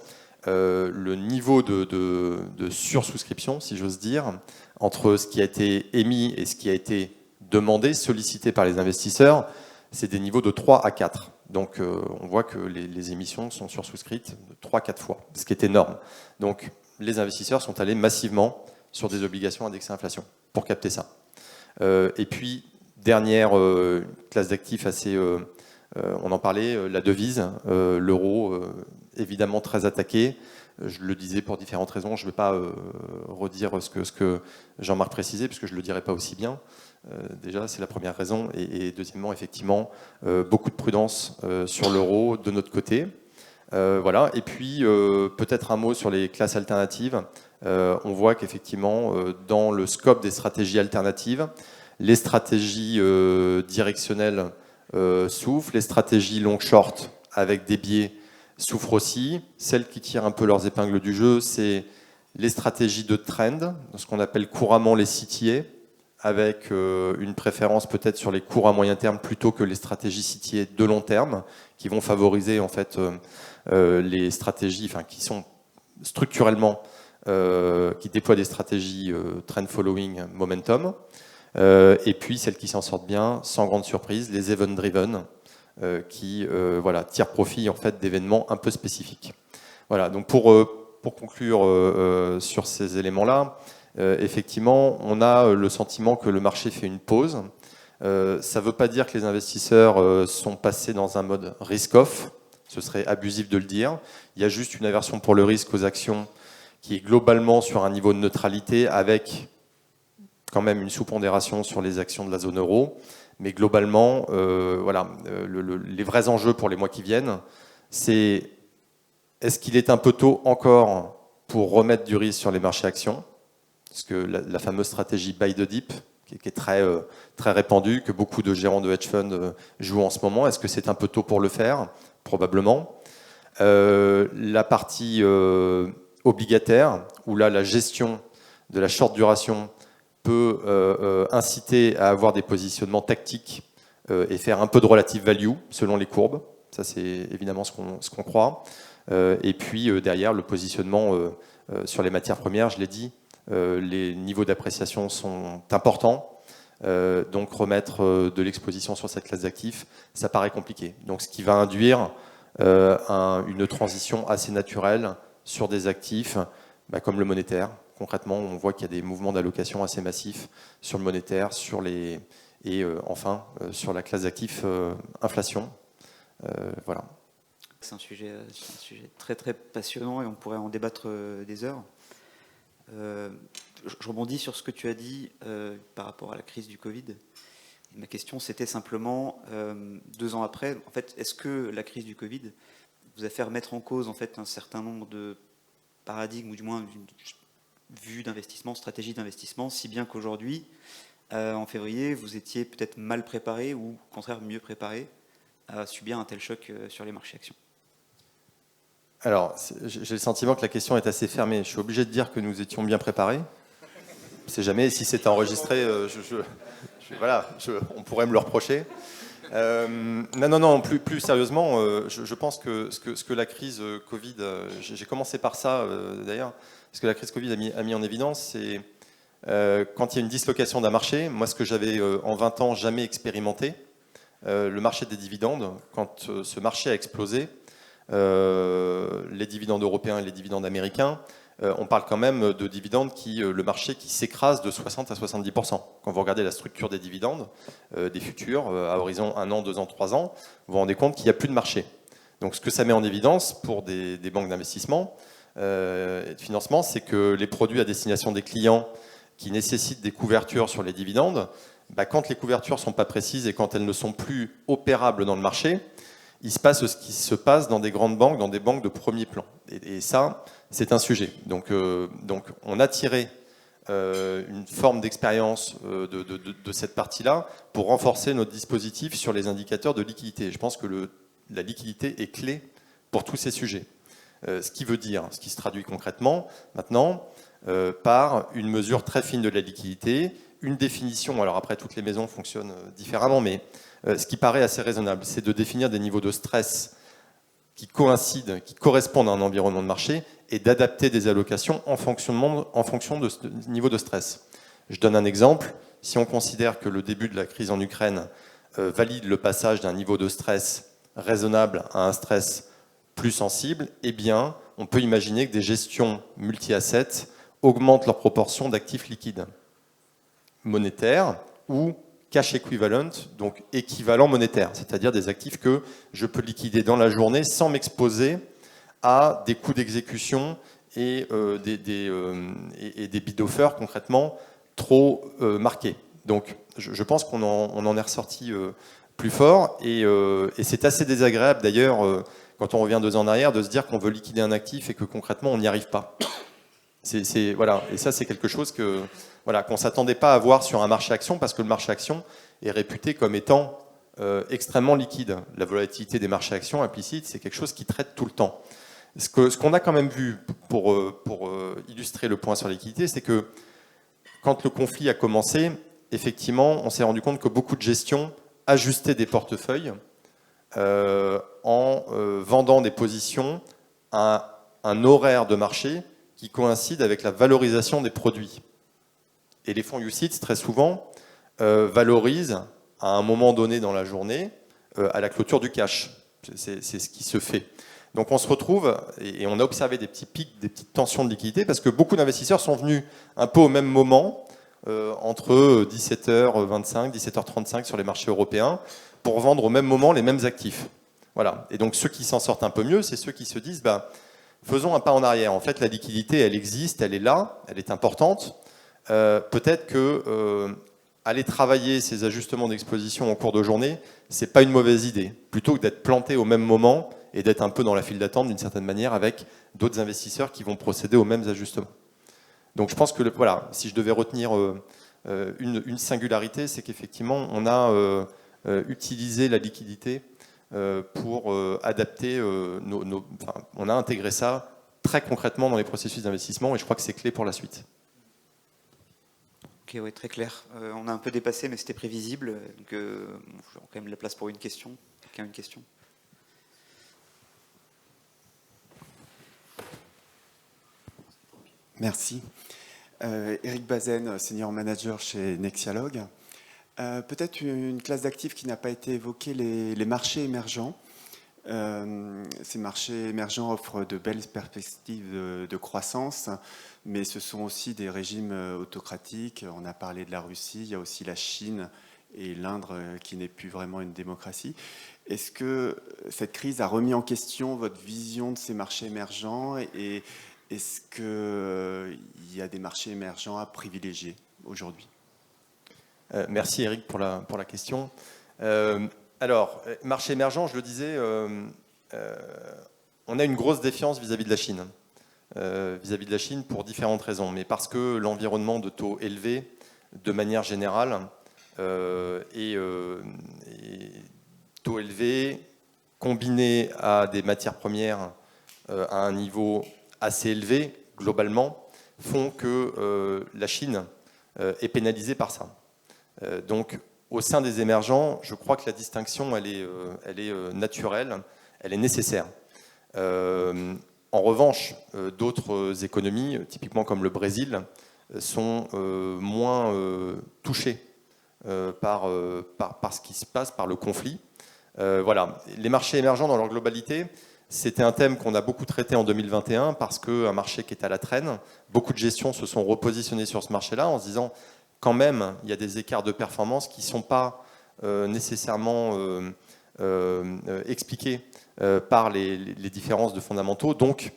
le niveau de sursouscription, si j'ose dire, entre ce qui a été émis et ce qui a été demandé, sollicité par les investisseurs, c'est des niveaux de 3 à 4. Donc on voit que les émissions sont sursouscrites de 3-4 fois, ce qui est énorme. Donc les investisseurs sont allés massivement sur des obligations indexées inflation pour capter ça. Et puis, dernière classe d'actifs assez... on en parlait, la devise, l'euro, évidemment très attaqué. Je le disais pour différentes raisons. Je ne vais pas redire ce que Jean-Marc précisait, puisque je ne le dirai pas aussi bien. Déjà, c'est la première raison. Et deuxièmement, effectivement, beaucoup de prudence sur l'euro de notre côté. Voilà. Et puis, peut-être un mot sur les classes alternatives. On voit qu'effectivement, dans le scope des stratégies alternatives, les stratégies directionnelles souffrent, les stratégies long-short avec des biais souffrent aussi. Celles qui tirent un peu leurs épingles du jeu, c'est les stratégies de trend, ce qu'on appelle couramment les CTA, avec une préférence peut-être sur les cours à moyen terme plutôt que les stratégies CTA de long terme, qui vont favoriser en fait les stratégies, enfin qui sont structurellement qui déploient des stratégies trend following momentum, et puis celles qui s'en sortent bien, sans grande surprise, les event driven, qui tirent profit en fait d'événements un peu spécifiques. Voilà. Donc pour conclure sur ces éléments-là, effectivement, on a le sentiment que le marché fait une pause. Ça ne veut pas dire que les investisseurs sont passés dans un mode risk-off. Ce serait abusif de le dire. Il y a juste une aversion pour le risque aux actions qui est globalement sur un niveau de neutralité avec quand même une sous-pondération sur les actions de la zone euro. Mais globalement, les vrais enjeux pour les mois qui viennent, c'est est-ce qu'il est un peu tôt encore pour remettre du risque sur les marchés actions? Parce que la fameuse stratégie buy the dip, qui est très, très répandue, que beaucoup de gérants de hedge funds jouent en ce moment, est-ce que c'est un peu tôt pour le faire? Probablement. La partie obligataire, où là, la gestion de la short duration peut inciter à avoir des positionnements tactiques et faire un peu de relative value selon les courbes. Ça, c'est évidemment ce qu'on croit. Et puis derrière, le positionnement sur les matières premières, je l'ai dit, les niveaux d'appréciation sont importants. Donc remettre de l'exposition sur cette classe d'actifs, ça paraît compliqué. Donc ce qui va induire une transition assez naturelle sur des actifs comme le monétaire. Concrètement, on voit qu'il y a des mouvements d'allocation assez massifs sur le monétaire, enfin sur la classe d'actifs inflation. Voilà. C'est un sujet très très passionnant et on pourrait en débattre des heures. Je rebondis sur ce que tu as dit par rapport à la crise du Covid. Ma question, c'était simplement, 2 ans après, en fait, est-ce que la crise du Covid vous a fait remettre en cause en fait, un certain nombre de paradigmes, ou du moins une vue d'investissement, stratégie d'investissement, si bien qu'aujourd'hui, en février, vous étiez peut-être mal préparé ou au contraire mieux préparé à subir un tel choc sur les marchés actions? Alors, j'ai le sentiment que la question est assez fermée. Je suis obligé de dire que nous étions bien préparés. Je ne sais jamais si c'est enregistré, on pourrait me le reprocher. Non, plus sérieusement, je pense que ce que la crise Covid, j'ai commencé par ça d'ailleurs, ce que la crise Covid a mis en évidence, c'est quand il y a une dislocation d'un marché, moi ce que j'avais en 20 ans jamais expérimenté, le marché des dividendes, quand ce marché a explosé, les dividendes européens et les dividendes américains, on parle quand même de dividendes le marché qui s'écrase de 60 à 70%. Quand vous regardez la structure des dividendes, des futurs, à horizon 1 an, 2 ans, 3 ans, vous vous rendez compte qu'il n'y a plus de marché. Donc ce que ça met en évidence pour des banques d'investissement et de financement, c'est que les produits à destination des clients qui nécessitent des couvertures sur les dividendes, quand les couvertures ne sont pas précises et quand elles ne sont plus opérables dans le marché, il se passe ce qui se passe dans des grandes banques, dans des banques de premier plan. Et ça, c'est un sujet. Donc on a tiré une forme d'expérience de cette partie-là pour renforcer notre dispositif sur les indicateurs de liquidité. Je pense que la liquidité est clé pour tous ces sujets. Ce qui veut dire, ce qui se traduit concrètement maintenant par une mesure très fine de la liquidité, une définition, alors après toutes les maisons fonctionnent différemment, mais ce qui paraît assez raisonnable, c'est de définir des niveaux de stress qui coïncident, qui correspondent à un environnement de marché et d'adapter des allocations en fonction de ce niveau de stress. Je donne un exemple. Si on considère que le début de la crise en Ukraine valide le passage d'un niveau de stress raisonnable à un stress plus sensible, eh bien, on peut imaginer que des gestions multi-assets augmentent leur proportion d'actifs liquides, monétaires ou cash equivalent, donc équivalent monétaire, c'est-à-dire des actifs que je peux liquider dans la journée sans m'exposer à des coûts d'exécution et des bid-offers concrètement trop marqués. Donc je pense qu'on en est ressorti plus fort et c'est assez désagréable d'ailleurs quand on revient 2 ans en arrière de se dire qu'on veut liquider un actif et que concrètement on n'y arrive pas. Voilà. Et ça c'est quelque chose qu'on ne s'attendait pas à voir sur un marché action parce que le marché action est réputé comme étant extrêmement liquide. La volatilité des marchés actions implicite, c'est quelque chose qui traite tout le temps. Ce qu'on a quand même vu pour illustrer le point sur la liquidité, c'est que quand le conflit a commencé, effectivement, on s'est rendu compte que beaucoup de gestions ajustaient des portefeuilles en vendant des positions à un horaire de marché qui coïncide avec la valorisation des produits. Et les fonds UCITS, très souvent, valorisent à un moment donné dans la journée à la clôture du cash. C'est ce qui se fait. Donc on se retrouve, et on a observé des petits pics, des petites tensions de liquidité, parce que beaucoup d'investisseurs sont venus un peu au même moment, entre 17h25, 17h35 sur les marchés européens, pour vendre au même moment les mêmes actifs. Voilà. Et donc ceux qui s'en sortent un peu mieux, c'est ceux qui se disent, faisons un pas en arrière. En fait, la liquidité, elle existe, elle est là, elle est importante. Peut-être que aller travailler ces ajustements d'exposition en cours de journée, c'est pas une mauvaise idée. Plutôt que d'être planté au même moment et d'être un peu dans la file d'attente d'une certaine manière avec d'autres investisseurs qui vont procéder aux mêmes ajustements. Donc je pense que si je devais retenir une singularité, c'est qu'effectivement on a utilisé la liquidité pour adapter on a intégré ça très concrètement dans les processus d'investissement et je crois que c'est clé pour la suite. Ok, ouais, très clair. On a un peu dépassé, mais c'était prévisible. Donc, j'aurai quand même la place pour une question. Quelqu'un a une question ? Merci. Eric Bazen, senior manager chez Nexialog. Peut-être une classe d'actifs qui n'a pas été évoquée, les marchés émergents. Ces marchés émergents offrent de belles perspectives de croissance, mais ce sont aussi des régimes autocratiques. On a parlé de la Russie, il y a aussi la Chine et l'Inde qui n'est plus vraiment une démocratie. Est-ce que cette crise a remis en question votre vision de ces marchés émergents et est-ce qu'il y a des marchés émergents à privilégier aujourd'hui ? Merci Eric pour la question. Alors, marché émergent, je le disais, on a une grosse défiance vis-à-vis de la Chine. Vis-à-vis de la Chine pour différentes raisons, mais parce que l'environnement de taux élevés, de manière générale, et taux élevés combinés à des matières premières à un niveau assez élevé, globalement, font que la Chine est pénalisée par ça. Donc, au sein des émergents, je crois que la distinction, elle est naturelle, elle est nécessaire. En revanche, d'autres économies, typiquement comme le Brésil, sont moins touchées par ce qui se passe, par le conflit. Voilà. Les marchés émergents dans leur globalité, c'était un thème qu'on a beaucoup traité en 2021 parce qu'un marché qui est à la traîne, beaucoup de gestions se sont repositionnées sur ce marché-là en se disant quand même, il y a des écarts de performance qui ne sont pas nécessairement expliqués par les différences de fondamentaux. Donc,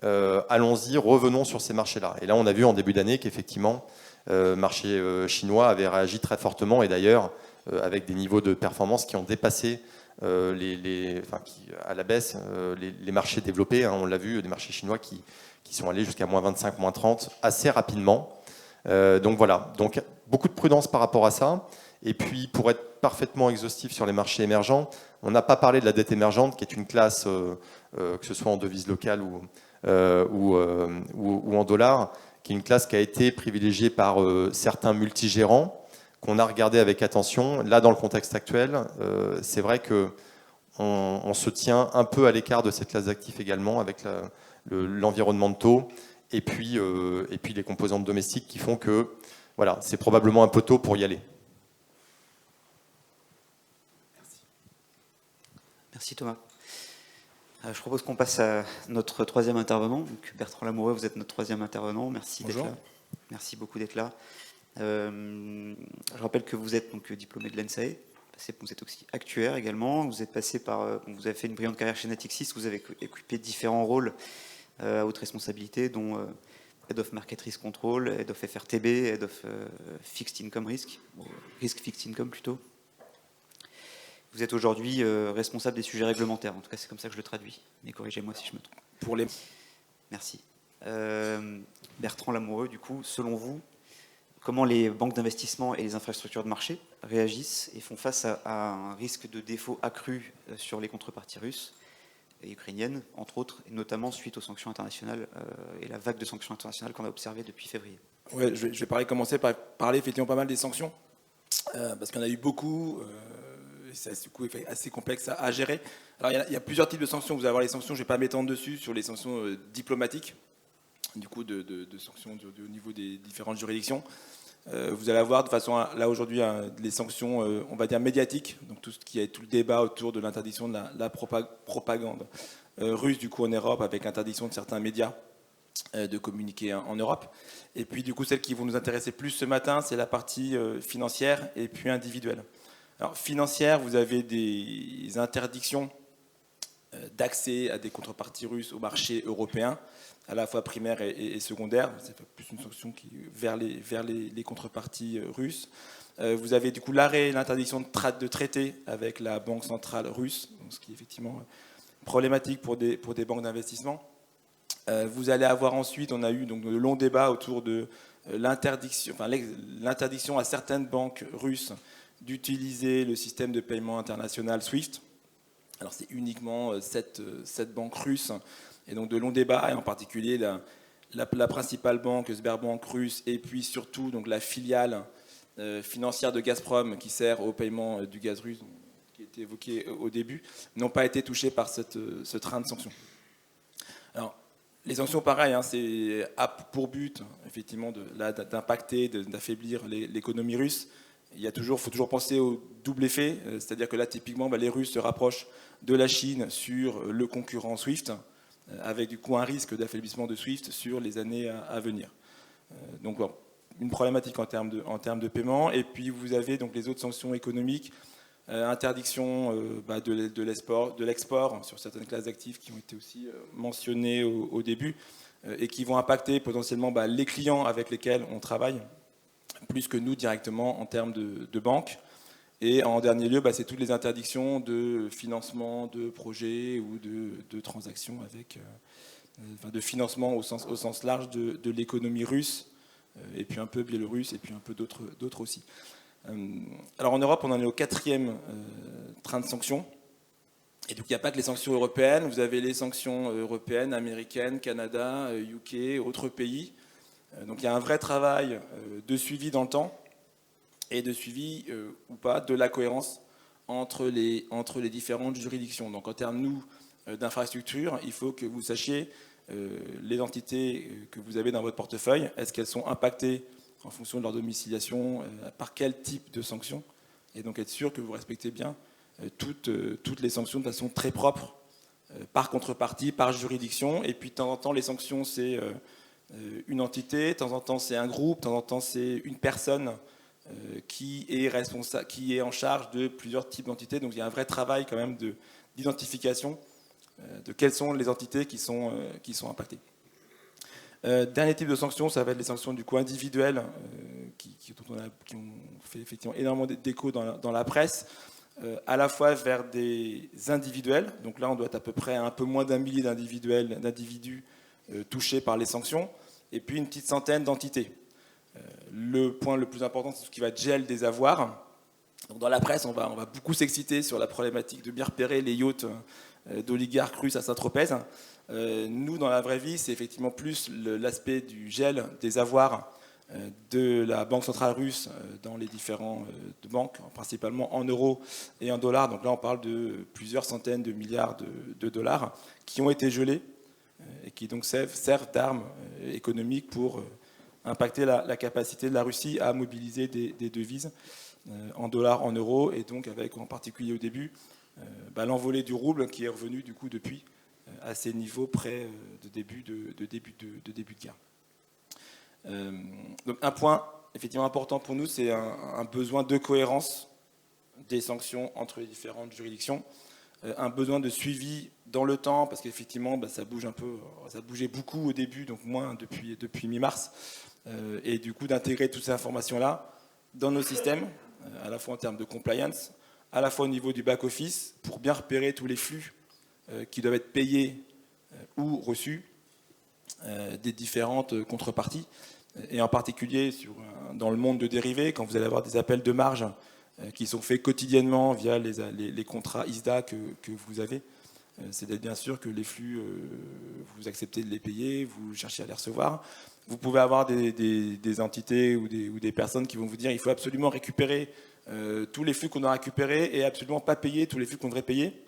allons-y, revenons sur ces marchés-là. Et là, on a vu en début d'année qu'effectivement, le marché chinois avait réagi très fortement et d'ailleurs, avec des niveaux de performance qui ont dépassé à la baisse les marchés développés. Hein, on l'a vu, des marchés chinois qui sont allés jusqu'à moins 25, moins 30 assez rapidement. Donc voilà, donc beaucoup de prudence par rapport à ça. Et puis pour être parfaitement exhaustif sur les marchés émergents, on n'a pas parlé de la dette émergente, qui est une classe, que ce soit en devise locale ou en dollars, qui est une classe qui a été privilégiée par certains multigérants, qu'on a regardé avec attention. Là, dans le contexte actuel, c'est vrai qu'on se tient un peu à l'écart de cette classe d'actifs également, avec l'environnement de taux. Et puis les composantes domestiques qui font que voilà, c'est probablement un peu tôt pour y aller. Merci Thomas. Je propose qu'on passe à notre troisième intervenant. Donc, Bertrand Lamoureux, vous êtes notre troisième intervenant. Merci d'être là. Merci beaucoup d'être là. Je rappelle que vous êtes donc diplômé de l'ENSAE. Vous êtes aussi actuaire également. Vous êtes passé vous avez fait une brillante carrière chez Natixis. Vous avez occupé différents rôles à haute responsabilité, dont Head of Market Risk Control, Head of FRTB, Head of Fixed Income Risk, Risk Fixed Income plutôt. Vous êtes aujourd'hui responsable des sujets réglementaires, en tout cas c'est comme ça que je le traduis, mais corrigez-moi si je me trompe. Merci. Bertrand Lamoureux, du coup, selon vous, comment les banques d'investissement et les infrastructures de marché réagissent et font face à un risque de défaut accru sur les contreparties russes et ukrainiennes, entre autres, et notamment suite aux sanctions internationales et la vague de sanctions internationales qu'on a observée depuis février. Ouais, je vais commencer par parler effectivement pas mal des sanctions, parce qu'il y en a eu beaucoup, et c'est du coup assez complexe à gérer. Alors il y a plusieurs types de sanctions. Vous allez avoir les sanctions, je ne vais pas m'étendre dessus, sur les sanctions diplomatiques, du coup de sanctions au niveau des différentes juridictions. Vous allez avoir de façon là aujourd'hui les sanctions, on va dire médiatiques, donc tout le débat autour de l'interdiction de la propagande russe du coup en Europe, avec l'interdiction de certains médias de communiquer en Europe. Et puis du coup celles qui vont nous intéresser plus ce matin, c'est la partie financière et puis individuelle. Alors financière, vous avez des interdictions d'accès à des contreparties russes au marché européen, à la fois primaire et secondaire. C'est plus une sanction vers les contreparties russes. Vous avez du coup l'arrêt, l'interdiction de traiter avec la banque centrale russe, ce qui est effectivement problématique pour des banques d'investissement. Vous allez avoir ensuite, on a eu donc de longs débats autour de l'interdiction à certaines banques russes d'utiliser le système de paiement international SWIFT. Alors c'est uniquement 7 banques russes, et donc de longs débats, et en particulier la principale banque, Sberbank russe, et puis surtout donc, la filiale financière de Gazprom qui sert au paiement du gaz russe, qui a été évoqué au début, n'ont pas été touchées par ce train de sanctions. Alors, les sanctions, pareil, c'est pour but, effectivement, d'impacter, d'affaiblir l'économie russe. Faut toujours penser au double effet, c'est-à-dire que là, typiquement, les Russes se rapprochent de la Chine sur le concurrent SWIFT, avec du coup un risque d'affaiblissement de SWIFT sur les années à venir. Donc, bon, une problématique en termes de paiement. Et puis, vous avez donc les autres sanctions économiques, interdiction de l'export sur certaines classes d'actifs qui ont été aussi mentionnées au début et qui vont impacter potentiellement les clients avec lesquels on travaille, plus que nous directement en termes de banque. Et en dernier lieu, c'est toutes les interdictions de financement de projets ou de transactions avec, de financement au sens large de l'économie russe, et puis un peu biélorusse, et puis un peu d'autres aussi. Alors en Europe, on en est au 4e train de sanctions. Et donc il n'y a pas que les sanctions européennes, vous avez les sanctions européennes, américaines, Canada, UK, autres pays. Donc il y a un vrai travail de suivi dans le temps et de suivi ou pas de la cohérence entre les différentes juridictions. Donc en termes, nous, d'infrastructure, il faut que vous sachiez les entités que vous avez dans votre portefeuille, est-ce qu'elles sont impactées en fonction de leur domiciliation, par quel type de sanctions, et donc être sûr que vous respectez bien toutes les sanctions de façon très propre, par contrepartie, par juridiction, et puis de temps en temps les sanctions c'est une entité, de temps en temps c'est un groupe, de temps en temps c'est une personne qui est en charge de plusieurs types d'entités, donc il y a un vrai travail quand même d'identification de quelles sont les entités qui sont impactées. Dernier type de sanctions, ça va être les sanctions du coup individuelles qui ont fait effectivement énormément d'écho dans la presse, à la fois vers des individuels, donc là on doit être à peu près à un peu moins d'1 millier d'individus touchés par les sanctions, et puis une petite centaine d'entités. Le point le plus important, c'est ce qui va être gel des avoirs. Donc dans la presse, on va beaucoup s'exciter sur la problématique de bien repérer les yachts d'oligarques russes à Saint-Tropez. Nous, dans la vraie vie, c'est effectivement plus l'aspect du gel des avoirs de la Banque centrale russe dans les différentes banques, principalement en euros et en dollars. Donc là, on parle de plusieurs centaines de milliards de dollars qui ont été gelés et qui donc servent d'armes économiques pour impacter la capacité de la Russie à mobiliser des devises en dollars, en euros, et donc avec en particulier au début l'envolée du rouble qui est revenu du coup depuis à ces niveaux près de début de guerre. Donc un point effectivement important pour nous, c'est un besoin de cohérence des sanctions entre les différentes juridictions, un besoin de suivi dans le temps, parce qu'effectivement ça bouge un peu, ça bougeait beaucoup au début, donc moins depuis mi-mars, et du coup d'intégrer toutes ces informations-là dans nos systèmes, à la fois en termes de compliance, à la fois au niveau du back-office, pour bien repérer tous les flux qui doivent être payés ou reçus des différentes contreparties, et en particulier dans le monde de dérivés, quand vous allez avoir des appels de marge qui sont faits quotidiennement via les contrats ISDA que vous avez, c'est d'être bien sûr que les flux, vous acceptez de les payer, vous cherchez à les recevoir. Vous pouvez avoir des entités ou des personnes qui vont vous dire il faut absolument récupérer tous les flux qu'on a récupérés et absolument pas payer tous les flux qu'on devrait payer.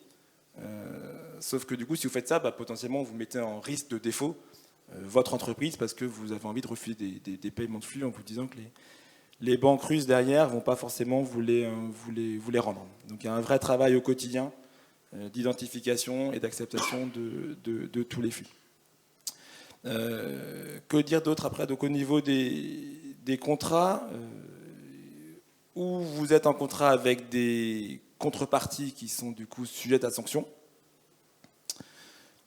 Sauf que du coup, si vous faites ça, potentiellement, vous mettez en risque de défaut votre entreprise parce que vous avez envie de refuser des paiements de flux en vous disant que les banques russes derrière ne vont pas forcément vous les rendre. Donc il y a un vrai travail au quotidien d'identification et d'acceptation de tous les flux. Que dire d'autre après? Donc au niveau des contrats, où vous êtes en contrat avec des contreparties qui sont du coup sujettes à sanctions.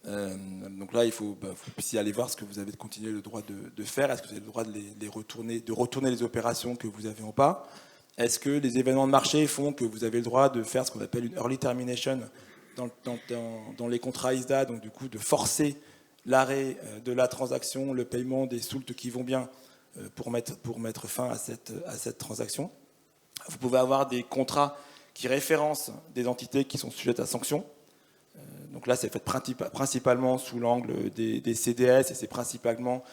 Donc là, il faut puissiez aller voir ce que vous avez continuer le droit de faire. Est-ce que vous avez le droit de retourner les opérations que vous avez ou pas? Est-ce que les événements de marché font que vous avez le droit de faire ce qu'on appelle une early termination dans les contrats ISDA, donc du coup de forcer l'arrêt de la transaction, le paiement des soultes qui vont bien pour mettre fin à cette transaction. Vous pouvez avoir des contrats qui référencent des entités qui sont sujettes à sanctions. Donc là, c'est fait principalement sous l'angle des CDS, et c'est principalement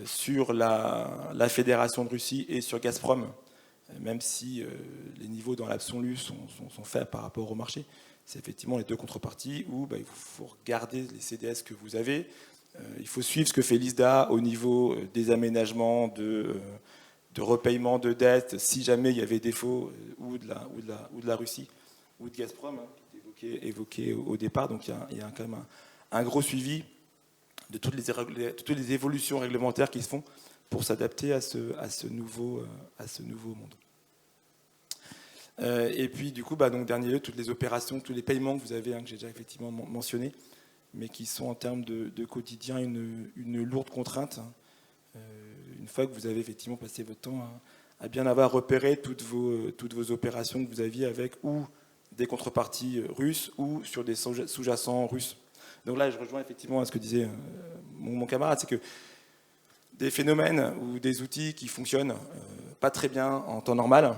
sur la Fédération de Russie et sur Gazprom, même si les niveaux dans l'absolu sont faibles par rapport au marché. C'est effectivement les deux contreparties où il faut regarder les CDS que vous avez. Il faut suivre ce que fait l'ISDA au niveau des aménagements, de repaiement de dettes, si jamais il y avait défaut ou de la Russie ou de Gazprom, qui était évoqué au départ. Donc il y a quand même un gros suivi de toutes les évolutions réglementaires qui se font pour s'adapter à ce nouveau monde. Et puis du coup, donc, dernier lieu, toutes les opérations, tous les paiements que vous avez, que j'ai déjà effectivement mentionné, mais qui sont en termes de quotidien une lourde contrainte. Une fois que vous avez effectivement passé votre temps à bien avoir repéré toutes vos opérations que vous aviez avec ou des contreparties russes ou sur des sous-jacents russes. Donc là, je rejoins effectivement à ce que disait mon camarade, c'est que des phénomènes ou des outils qui fonctionnent pas très bien en temps normal,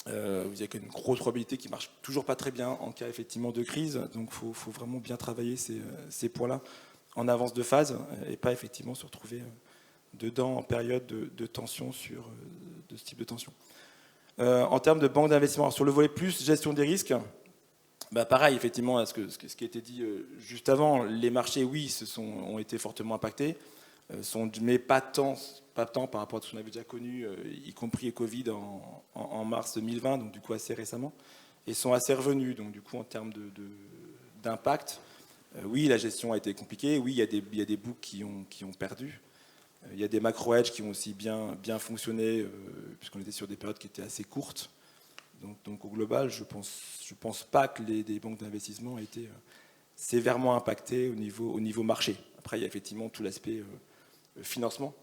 vous avez une grosse probabilité qui ne marche toujours pas très bien en cas effectivement de crise. Donc il faut vraiment bien travailler ces points-là en avance de phase et pas effectivement se retrouver dedans en période de tension de ce type de tension. En termes de banque d'investissement, sur le volet plus gestion des risques, pareil effectivement ce qui a été dit juste avant, les marchés oui ont été fortement impactés, mais pas tant par rapport à ce qu'on avait déjà connu, y compris le Covid en mars 2020, donc du coup assez récemment, et sont assez revenus. Donc du coup en termes d'impact, oui la gestion a été compliquée, oui il y a des books qui ont perdu, il y a des macro-hedges qui ont aussi bien fonctionné, puisqu'on était sur des périodes qui étaient assez courtes. Donc au global, je pense pas que des banques d'investissement aient été sévèrement impactées au niveau marché. Après il y a effectivement tout l'aspect financement,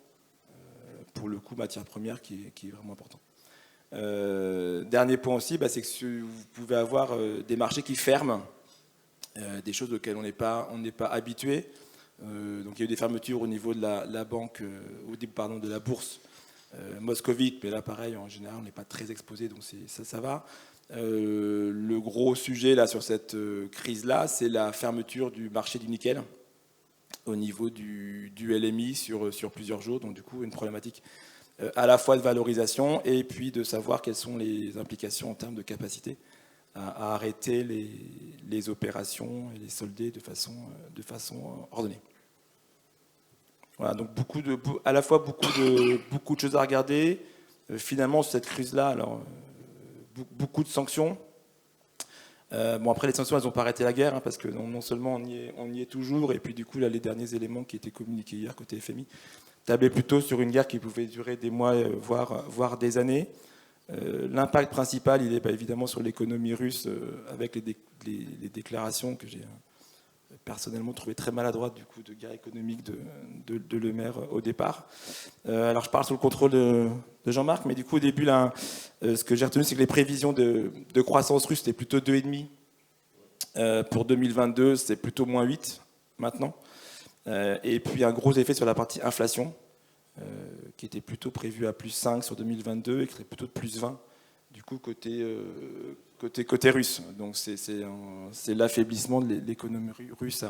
pour le coup matière première qui est vraiment important. Dernier point aussi, c'est que vous pouvez avoir des marchés qui ferment, des choses auxquelles on n'est pas habitué. Donc il y a eu des fermetures au niveau de la banque, de la bourse moscovite, mais là pareil, en général on n'est pas très exposé, donc ça va. Le gros sujet là sur cette crise-là, c'est la fermeture du marché du nickel au niveau du LMI sur plusieurs jours, donc du coup une problématique à la fois de valorisation et puis de savoir quelles sont les implications en termes de capacité à arrêter les opérations et les solder de façon ordonnée. Voilà, donc à la fois beaucoup de choses à regarder. Finalement, cette crise-là, alors beaucoup de sanctions. Après, les sanctions, elles n'ont pas arrêté la guerre, parce que non seulement on y est toujours, et puis du coup, là, les derniers éléments qui étaient communiqués hier côté FMI tablaient plutôt sur une guerre qui pouvait durer des mois, voire des années. L'impact principal, il est évidemment sur l'économie russe, avec les déclarations que j'ai personnellement trouvé très maladroites du coup de guerre économique de Le Maire au départ. Alors je parle sous le contrôle de Jean-Marc, mais du coup au début là, ce que j'ai retenu, c'est que les prévisions de croissance russe étaient plutôt 2,5. Pour 2022, c'est plutôt moins 8 maintenant. Et puis un gros effet sur la partie inflation, qui était plutôt prévu à plus 5 sur 2022 et qui serait plutôt de plus 20 du coup côté russe. Donc c'est l'affaiblissement de l'économie russe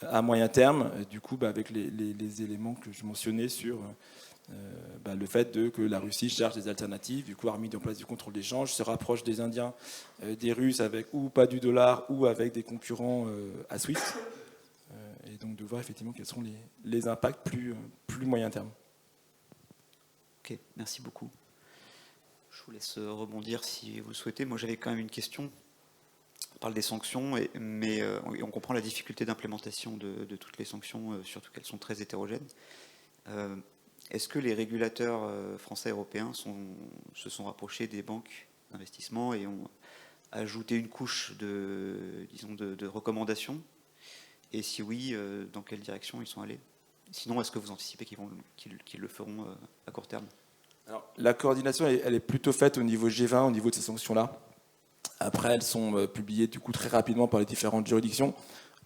à moyen terme, du coup avec les éléments que je mentionnais sur le fait que la Russie cherche des alternatives, du coup a remis en place du contrôle d'échange, se rapproche des Indiens, des Russes avec ou pas du dollar ou avec des concurrents à SWIFT, et donc de voir effectivement quels sont les impacts plus moyen terme. Ok, merci beaucoup. Je vous laisse rebondir si vous le souhaitez. Moi, j'avais quand même une question. On parle des sanctions, mais on comprend la difficulté d'implémentation de toutes les sanctions, surtout qu'elles sont très hétérogènes. Est-ce que les régulateurs français et européens se sont rapprochés des banques d'investissement et ont ajouté une couche de recommandations? Et si oui, dans quelle direction ils sont allés? Sinon, est-ce que vous anticipez qu'ils le feront à court terme? Alors, la coordination, elle est plutôt faite au niveau G20, au niveau de ces sanctions-là. Après, elles sont publiées du coup très rapidement par les différentes juridictions.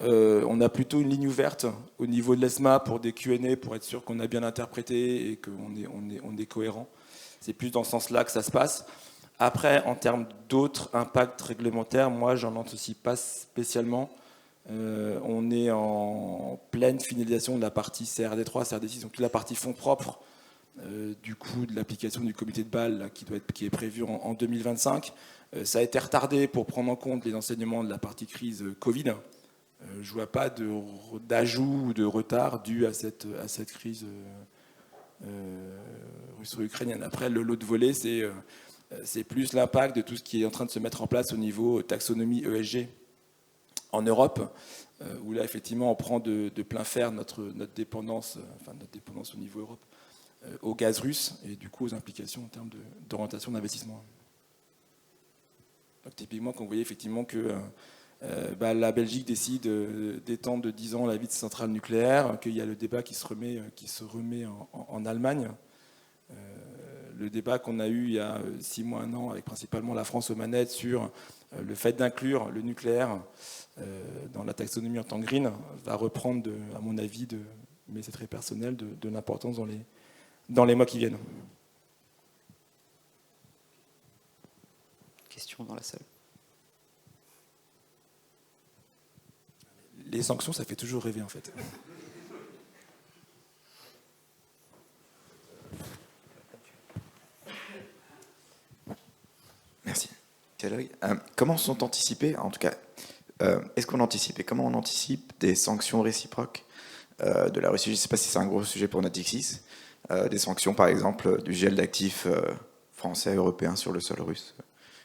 On a plutôt une ligne ouverte au niveau de l'ESMA pour des Q&A, pour être sûr qu'on a bien interprété et qu'on est cohérent. C'est plus dans ce sens-là que ça se passe. Après, en termes d'autres impacts réglementaires, moi, j'en anticipe pas spécialement. On est en pleine finalisation de la partie CRD3, CRD6, donc toute la partie fonds propres, du coup de l'application du comité de Bâle là, qui est prévu en 2025. Ça a été retardé pour prendre en compte les enseignements de la partie crise Covid. Je ne vois pas d'ajout ou de retard dû à cette crise russo-ukrainienne. Après, l'autre volet, c'est plus l'impact de tout ce qui est en train de se mettre en place au niveau taxonomie ESG en Europe, où là, effectivement, on prend de plein fer notre dépendance au niveau Europe au gaz russe et du coup aux implications en termes d'orientation d'investissement. Donc, typiquement, quand vous voyez effectivement que la Belgique décide d'étendre de 10 ans la vie de centrales nucléaires, qu'il y a le débat qui se remet en Allemagne. Le débat qu'on a eu il y a 6 mois, 1 an, avec principalement la France aux manettes sur le fait d'inclure le nucléaire dans la taxonomie en tant que green, va reprendre, à mon avis, mais c'est très personnel, de l'importance dans les mois qui viennent. Question dans la salle. Les sanctions, ça fait toujours rêver en fait. Merci. Comment sont anticipées, en tout cas, est-ce qu'on anticipe et comment on anticipe des sanctions réciproques de la Russie? Je ne sais pas si c'est un gros sujet pour Natixis. Des sanctions, par exemple, du gel d'actifs français, européens sur le sol russe.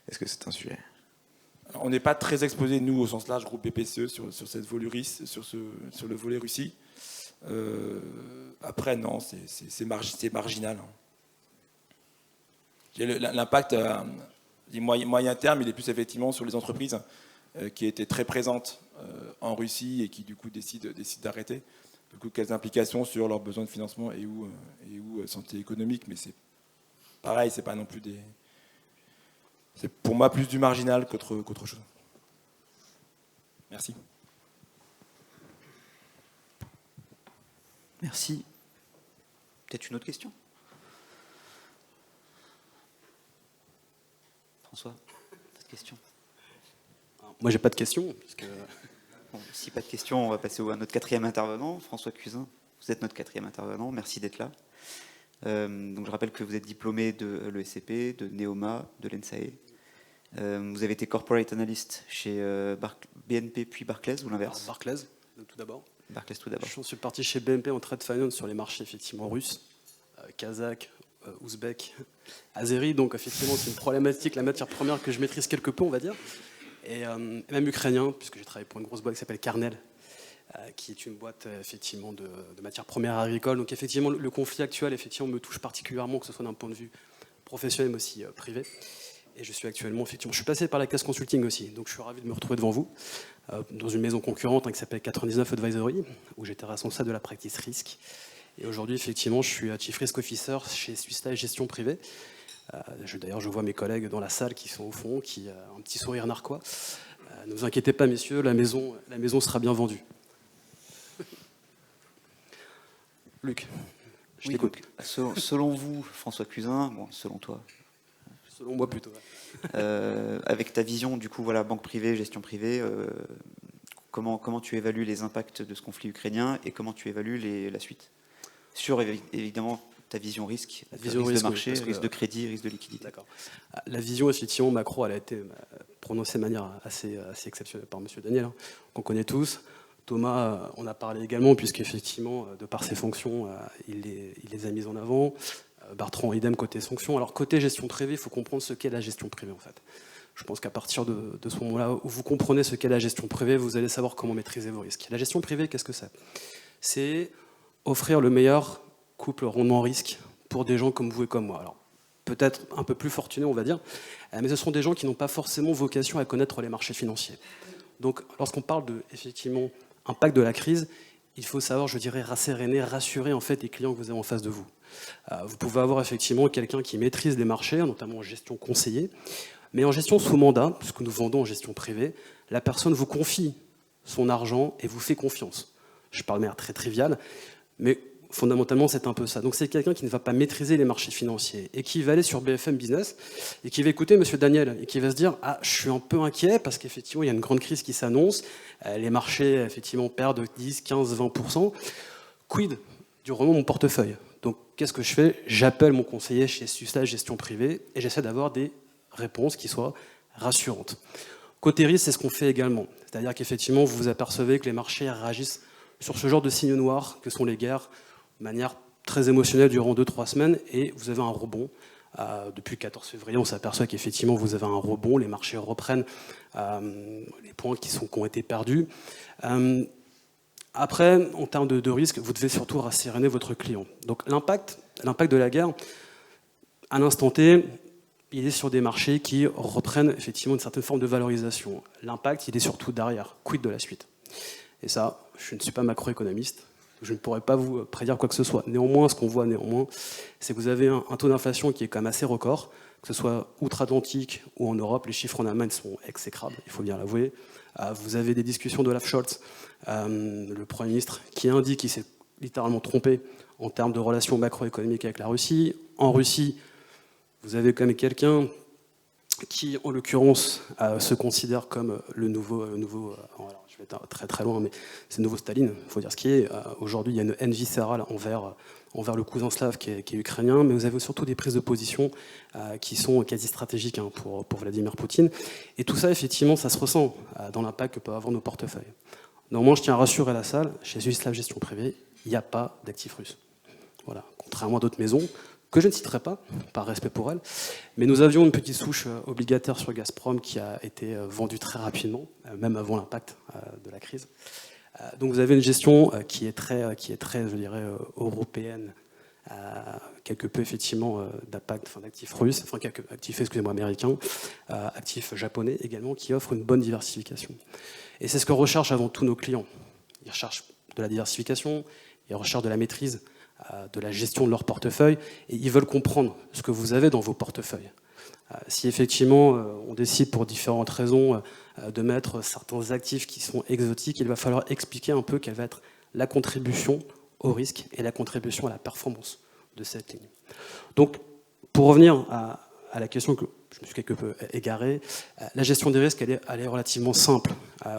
Est-ce que c'est un sujet? Alors, on n'est pas très exposé, nous, au sens large, groupe BPCE, sur le volet Russie. Après, non, c'est marginal. L'impact moyen terme, il est plus effectivement sur les entreprises qui étaient très présentes en Russie et qui du coup décident d'arrêter. Du coup, quelles implications sur leurs besoins de financement et où santé économique, mais c'est pareil, c'est pas non plus c'est pour moi plus du marginal qu'autre chose. Merci. Merci. Peut-être une autre question? François, pas de question? Moi, j'ai pas de question. Puisque... Bon, si pas de question, on va passer à notre 4e intervenant, François Cuisin. Vous êtes notre 4e intervenant, merci d'être là. Donc je rappelle que vous êtes diplômé de l'ESCP, de Neoma, de l'ENSAE. Vous avez été corporate analyst chez BNP puis Barclays ou l'inverse? Barclays, tout d'abord. Barclays tout d'abord. Je suis parti chez BNP en trade finance sur les marchés effectivement russes, kazakh, ouzbek, azéri. Donc effectivement c'est une problématique, la matière première que je maîtrise quelque peu on va dire. Et même ukrainien, puisque j'ai travaillé pour une grosse boîte qui s'appelle Carnel, qui est une boîte effectivement de matières premières agricoles. Donc effectivement le conflit actuel effectivement me touche particulièrement, que ce soit d'un point de vue professionnel mais aussi privé. Et je suis actuellement, effectivement, je suis passé par la classe consulting aussi, donc je suis ravi de me retrouver devant vous, dans une maison concurrente qui s'appelle 99 Advisory, où j'étais responsable de la practice risque. Et aujourd'hui, effectivement, je suis Chief Risk Officer chez Swiss Life Gestion Privée. D'ailleurs, je vois mes collègues dans la salle qui sont au fond, qui ont un petit sourire narquois. Ne vous inquiétez pas, messieurs, la maison sera bien vendue. Luc, je t'écoute. Selon vous, François Cuisin, bon, selon toi. Selon moi plutôt. Avec ta vision, du coup, voilà, banque privée, gestion privée, comment tu évalues les impacts de ce conflit ukrainien et comment tu évalues la suite? Sur, évidemment, ta vision risque, risque de marché, risque de crédit, risque de liquidité. D'accord. La vision, effectivement, macro, elle a été prononcée de manière assez exceptionnelle par M. Daniel, qu'on connaît tous. Thomas, on a parlé également, puisqu'effectivement, de par ses fonctions, il les a mises en avant. Bertrand, idem côté sanctions. Alors, côté gestion privée, il faut comprendre ce qu'est la gestion privée, en fait. Je pense qu'à partir de ce moment-là, où vous comprenez ce qu'est la gestion privée, vous allez savoir comment maîtriser vos risques. La gestion privée, qu'est-ce que c'est? C'est offrir le meilleur couple rendement-risque pour des gens comme vous et comme moi. Alors, peut-être un peu plus fortunés, on va dire, mais ce sont des gens qui n'ont pas forcément vocation à connaître les marchés financiers. Donc, lorsqu'on parle de, effectivement, impact de la crise, il faut savoir, je dirais, rasséréner, rassurer en fait les clients que vous avez en face de vous. Vous pouvez avoir effectivement quelqu'un qui maîtrise les marchés, notamment en gestion conseillée, mais en gestion sous mandat, puisque nous vendons en gestion privée, la personne vous confie son argent et vous fait confiance. Je parle de manière très triviale, mais fondamentalement, c'est un peu ça. Donc c'est quelqu'un qui ne va pas maîtriser les marchés financiers et qui va aller sur BFM Business et qui va écouter M. Daniel et qui va se dire « Ah, je suis un peu inquiet parce qu'effectivement, il y a une grande crise qui s'annonce. Les marchés, effectivement, perdent 10, 15, 20%. Quid du rendement de mon portefeuille ?» Donc qu'est-ce que je fais? J'appelle mon conseiller chez Sustage Gestion Privée et j'essaie d'avoir des réponses qui soient rassurantes. Côté risque, c'est ce qu'on fait également. C'est-à-dire qu'effectivement, vous vous apercevez que les marchés réagissent sur ce genre de signes noirs que sont les guerres de manière très émotionnelle durant 2-3 semaines et vous avez un rebond. Depuis le 14 février, on s'aperçoit qu'effectivement, vous avez un rebond, les marchés reprennent les points qui ont été perdus. Après, en termes de risque, vous devez surtout rasséréner votre client. Donc l'impact de la guerre, à l'instant T, il est sur des marchés qui reprennent effectivement une certaine forme de valorisation. L'impact, il est surtout derrière. Quid de la suite? Et ça, je ne suis pas macroéconomiste, je ne pourrais pas vous prédire quoi que ce soit. Néanmoins, ce qu'on voit c'est que vous avez un taux d'inflation qui est quand même assez record, que ce soit outre-Atlantique ou en Europe, les chiffres en Allemagne sont exécrables, il faut bien l'avouer. Vous avez des discussions d'Olaf Scholz, le Premier ministre, qui indique qu'il s'est littéralement trompé en termes de relations macroéconomiques avec la Russie. En Russie, vous avez quand même quelqu'un qui, en l'occurrence, se considère comme le nouveau alors, je vais être très très loin, mais c'est le nouveau Staline, il faut dire ce qui est. Aujourd'hui, il y a une haine viscérale envers le cousin slave qui est ukrainien, mais vous avez surtout des prises de position qui sont quasi stratégiques pour Vladimir Poutine. Et tout ça, effectivement, ça se ressent dans l'impact que peuvent avoir nos portefeuilles. Néanmoins, je tiens à rassurer la salle, chez Swisslav Gestion Privée, il n'y a pas d'actifs russes. Voilà. Contrairement à d'autres maisons, que je ne citerai pas, par respect pour elle. Mais nous avions une petite souche obligataire sur Gazprom qui a été vendue très rapidement, même avant l'impact de la crise. Donc vous avez une gestion qui est très je dirais, européenne, quelque peu effectivement d'actifs russes, enfin quelques actifs, excusez-moi, américains, actifs japonais également, qui offrent une bonne diversification. Et c'est ce que recherchent avant tout nos clients. Ils recherchent de la diversification, ils recherchent de la maîtrise, de la gestion de leur portefeuille, et ils veulent comprendre ce que vous avez dans vos portefeuilles. Si effectivement on décide pour différentes raisons de mettre certains actifs qui sont exotiques, il va falloir expliquer un peu quelle va être la contribution au risque et la contribution à la performance de cette ligne. Donc, pour revenir à la question que je me suis quelque peu égaré, la gestion des risques, elle est relativement simple.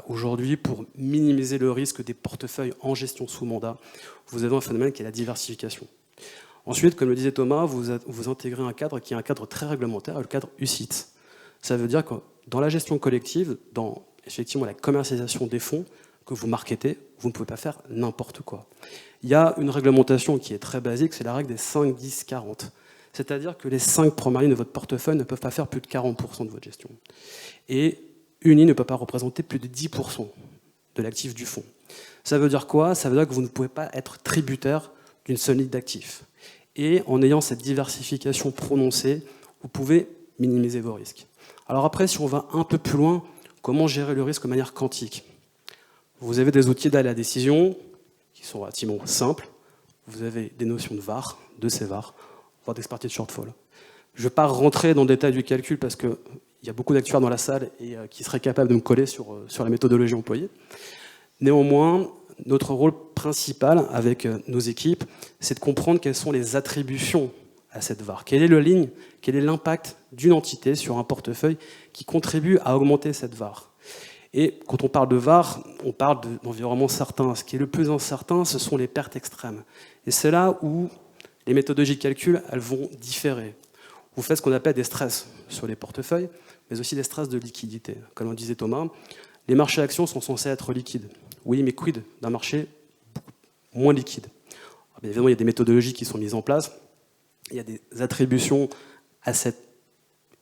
Aujourd'hui, pour minimiser le risque des portefeuilles en gestion sous mandat, vous avez un phénomène qui est la diversification. Ensuite, comme le disait Thomas, vous intégrez un cadre qui est un cadre très réglementaire, le cadre UCITS. Ça veut dire que dans la gestion collective, dans effectivement la commercialisation des fonds que vous marketez, vous ne pouvez pas faire n'importe quoi. Il y a une réglementation qui est très basique, c'est la règle des 5, 10, 40. C'est-à-dire que les 5 premières lignes de votre portefeuille ne peuvent pas faire plus de 40% de votre gestion. Et une ligne ne peut pas représenter plus de 10% de l'actif du fonds. Ça veut dire quoi? Ça veut dire que vous ne pouvez pas être tributaire d'une seule ligne d'actifs. Et en ayant cette diversification prononcée, vous pouvez minimiser vos risques. Alors après, si on va un peu plus loin, comment gérer le risque de manière quantique? Vous avez des outils d'aide à la décision qui sont relativement simples. Vous avez des notions de VAR, de CVAR, voire d'expertise de shortfall. Je ne vais pas rentrer dans le détail du calcul parce qu'il y a beaucoup d'actuaires dans la salle et qui seraient capables de me coller sur la méthodologie employée. Néanmoins, notre rôle principal avec nos équipes, c'est de comprendre quelles sont les attributions à cette VAR. Quelle est la ligne, quel est l'impact d'une entité sur un portefeuille qui contribue à augmenter cette VAR. Et quand on parle de VAR, on parle d'environnement certain. Ce qui est le plus incertain, ce sont les pertes extrêmes. Et c'est là où les méthodologies de calcul, elles vont différer. Vous faites ce qu'on appelle des stress sur les portefeuilles, mais aussi des stress de liquidité. Comme on disait Thomas, les marchés actions sont censés être liquides. Oui, mais quid d'un marché moins liquide? Alors, bien évidemment, il y a des méthodologies qui sont mises en place. Il y a des attributions à cette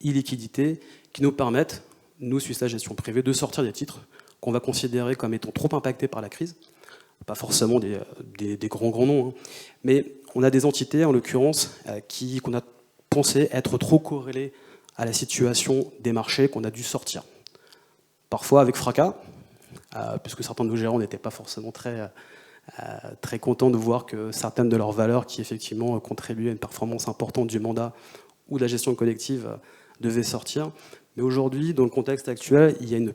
illiquidité qui nous permettent, nous, Swisslav Gestion Privée, de sortir des titres qu'on va considérer comme étant trop impactés par la crise. Pas forcément des grands noms, hein. Mais on a des entités, en l'occurrence, qu'on a pensé être trop corrélées à la situation des marchés, qu'on a dû sortir. Parfois avec fracas, puisque certains de nos gérants n'étaient pas forcément très contents de voir que certaines de leurs valeurs qui effectivement contribuaient à une performance importante du mandat ou de la gestion collective devaient sortir. Mais aujourd'hui, dans le contexte actuel, il y a une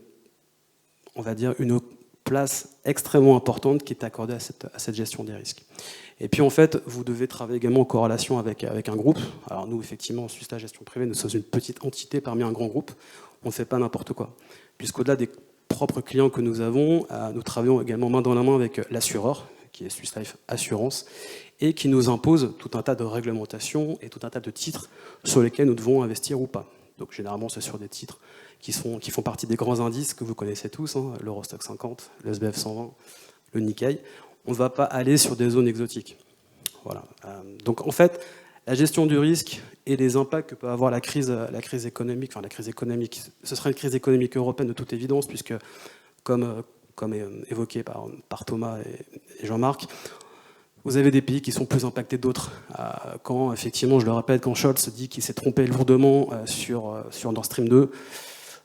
place extrêmement importante qui est accordée à cette gestion des risques. Et puis en fait, vous devez travailler également en corrélation avec un groupe. Alors nous, effectivement, en Suisse La Gestion Privée, nous sommes une petite entité parmi un grand groupe. On ne fait pas n'importe quoi. Puisqu'au-delà des propres clients que nous avons, nous travaillons également main dans la main avec l'assureur, qui est Swiss Life Assurance, et qui nous impose tout un tas de réglementations et tout un tas de titres sur lesquels nous devons investir ou pas. Donc généralement, c'est sur des titres qui font partie des grands indices que vous connaissez tous, hein, l'Eurostoxx 50, le SBF 120, le Nikkei. On ne va pas aller sur des zones exotiques. Voilà. Donc en fait, la gestion du risque et les impacts que peut avoir la crise économique, ce sera une crise économique européenne de toute évidence, puisque comme évoqué par Thomas et Jean-Marc, vous avez des pays qui sont plus impactés que d'autres. Quand, effectivement, je le répète, quand Scholz dit qu'il s'est trompé lourdement sur Nord Stream 2,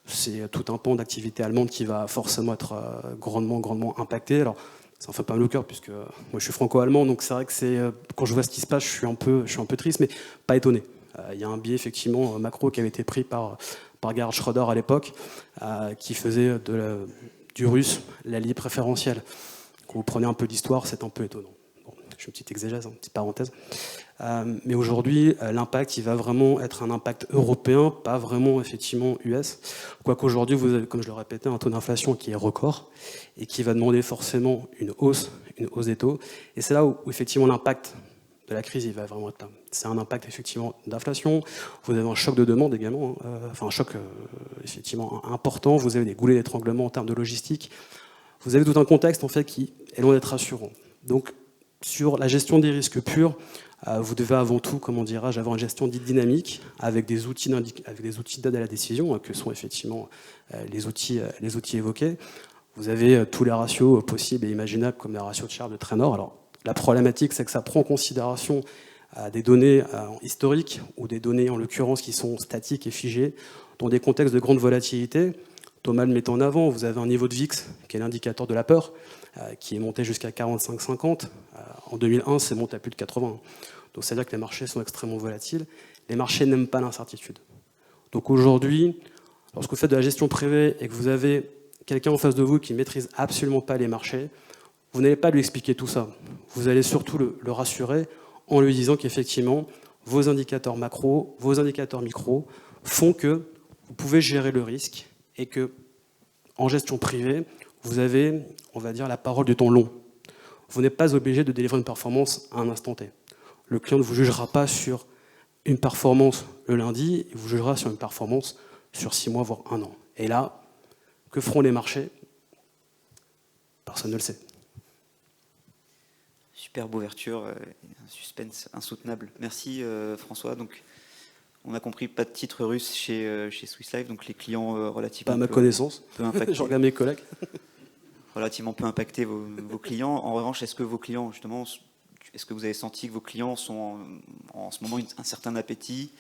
c'est tout un pan d'activité allemande qui va forcément être grandement impacté. Alors, ça ne fait pas mal au cœur, puisque moi je suis franco-allemand, donc c'est vrai que quand je vois ce qui se passe, je suis un peu triste, mais pas étonné. Il y a un biais effectivement macro qui avait été pris par Gerhard Schröder à l'époque, qui faisait du russe l'allié préférentiel. Quand vous prenez un peu d'histoire, c'est un peu étonnant. Bon, je fais une petite exégèse, une petite parenthèse. Mais aujourd'hui, l'impact, il va vraiment être un impact européen, pas vraiment effectivement US. Quoique aujourd'hui, vous avez, comme je le répétais, un taux d'inflation qui est record et qui va demander forcément une hausse des taux. Et c'est là où effectivement l'impact de la crise, il va vraiment être là. C'est un impact effectivement d'inflation. Vous avez un choc de demande également, un choc effectivement important. Vous avez des goulets d'étranglement en termes de logistique. Vous avez tout un contexte en fait qui est loin d'être rassurant. Donc sur la gestion des risques purs, vous devez avant tout, comment dirais-je, avoir une gestion dite dynamique avec des outils d'aide à la décision, que sont effectivement les outils évoqués. Vous avez tous les ratios possibles et imaginables, comme les ratios de Sharpe, de Traynor. Alors, la problématique, c'est que ça prend en considération des données historiques ou des données, en l'occurrence, qui sont statiques et figées, dans des contextes de grande volatilité. Thomas le met en avant, vous avez un niveau de VIX, qui est l'indicateur de la peur, qui est monté jusqu'à 45-50. En 2001, c'est monté à plus de 80. Donc, c'est-à-dire que les marchés sont extrêmement volatiles. Les marchés n'aiment pas l'incertitude. Donc, aujourd'hui, lorsque vous faites de la gestion privée et que vous avez quelqu'un en face de vous qui ne maîtrise absolument pas les marchés, vous n'allez pas lui expliquer tout ça. Vous allez surtout le rassurer en lui disant qu'effectivement, vos indicateurs macro, vos indicateurs micro font que vous pouvez gérer le risque et que, en gestion privée, vous avez, on va dire, la parole du temps long. Vous n'êtes pas obligé de délivrer une performance à un instant T. Le client ne vous jugera pas sur une performance le lundi, il vous jugera sur une performance sur 6 mois, voire 1 an. Et là, que feront les marchés? Personne ne le sait. Superbe ouverture, un suspense insoutenable. Merci François. Donc, on a compris, pas de titre russe chez Swiss Life, donc les clients relativement... Pas à ma connaissance, je regarde mes collègues. Relativement peu impactés vos clients. En revanche, est-ce que vos clients, justement, est-ce que vous avez senti que vos clients sont en ce moment un certain appétit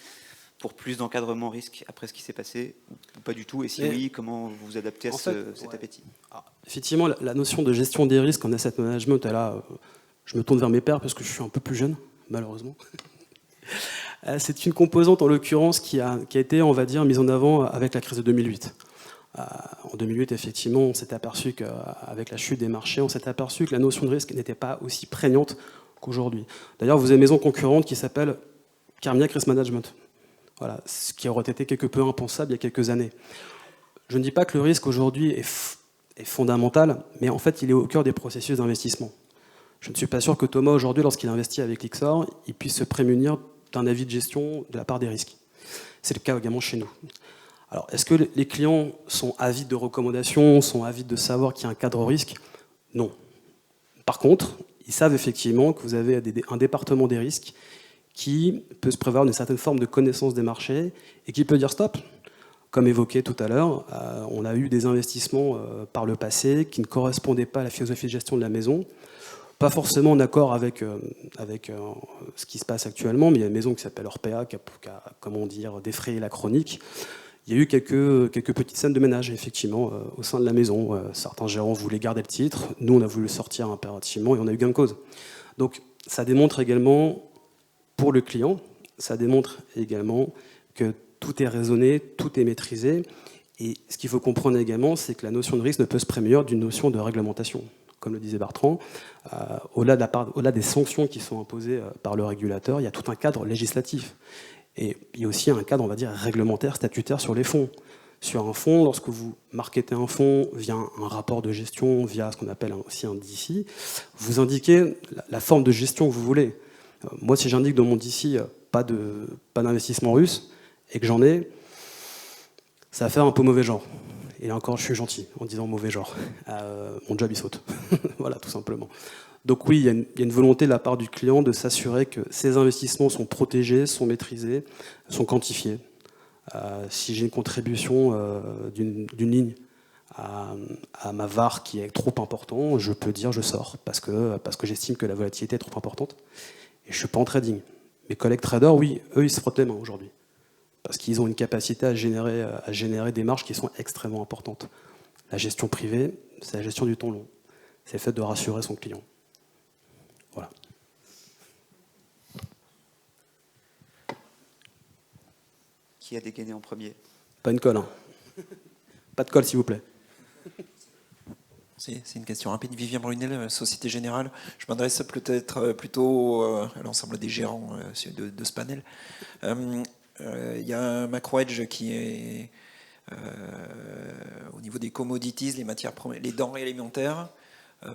pour plus d'encadrement risque après ce qui s'est passé, ou pas du tout? Et si oui, comment vous vous adaptez à cet appétit? Alors, effectivement, la notion de gestion des risques en asset management, là, je me tourne vers mes pairs parce que je suis un peu plus jeune, malheureusement. C'est une composante, en l'occurrence, qui a été, on va dire, mise en avant avec la crise de 2008. En 2008, effectivement, on s'est aperçu qu'avec la chute des marchés, on s'est aperçu que la notion de risque n'était pas aussi prégnante qu'aujourd'hui. D'ailleurs, vous avez une maison concurrente qui s'appelle Carmignac Risk Management. Voilà, ce qui aurait été quelque peu impensable il y a quelques années. Je ne dis pas que le risque aujourd'hui est fondamental, mais en fait, il est au cœur des processus d'investissement. Je ne suis pas sûr que Thomas, aujourd'hui, lorsqu'il investit avec Lyxor, il puisse se prémunir d'un avis de gestion de la part des risques. C'est le cas également chez nous. Alors, est-ce que les clients sont avides de recommandations, sont avides de savoir qu'il y a un cadre risque? Non. Par contre, ils savent effectivement que vous avez un département des risques qui peut se prévoir d'une certaine forme de connaissance des marchés et qui peut dire stop. Comme évoqué tout à l'heure, on a eu des investissements par le passé qui ne correspondaient pas à la philosophie de gestion de la maison, pas forcément en accord avec ce qui se passe actuellement, mais il y a une maison qui s'appelle Orpea qui a comment dire, défrayé la chronique. Il y a eu quelques petites scènes de ménage, effectivement, au sein de la maison. Certains gérants voulaient garder le titre, nous on a voulu le sortir impérativement et on a eu gain de cause. Donc ça démontre également, pour le client, ça démontre également que tout est raisonné, tout est maîtrisé Et ce qu'il faut comprendre également, c'est que la notion de risque ne peut se prémunir d'une notion de réglementation. Comme le disait Bertrand, au-delà des sanctions qui sont imposées par le régulateur, il y a tout un cadre législatif. Et il y a aussi un cadre, on va dire, réglementaire, statutaire sur les fonds. Sur un fonds, lorsque vous marketez un fonds via un rapport de gestion, via ce qu'on appelle aussi un DCI, vous indiquez la forme de gestion que vous voulez. Moi, si j'indique dans mon DCI pas d'investissement russe, et que j'en ai, ça va faire un peu mauvais genre. Et là encore, je suis gentil en disant mauvais genre. Mon job, il saute. Voilà, tout simplement. Donc oui, il y a une volonté de la part du client de s'assurer que ces investissements sont protégés, sont maîtrisés, sont quantifiés. Si j'ai une contribution d'une ligne à ma VAR qui est trop important, je peux dire je sors parce que j'estime que la volatilité est trop importante. Et je ne suis pas en trading. Mes collègues traders, oui, eux, ils se frottent les mains aujourd'hui. Parce qu'ils ont une capacité à générer des marges qui sont extrêmement importantes. La gestion privée, c'est la gestion du temps long. C'est le fait de rassurer son client. Voilà. Qui a dégainé en premier? Pas une colle, hein. Pas de colle, s'il vous plaît. C'est une question rapide. Vivien Brunel, Société Générale. Je m'adresse peut-être plutôt à l'ensemble des gérants de ce panel. Il y a un macro hedge qui est au niveau des commodities, les matières premières, les denrées alimentaires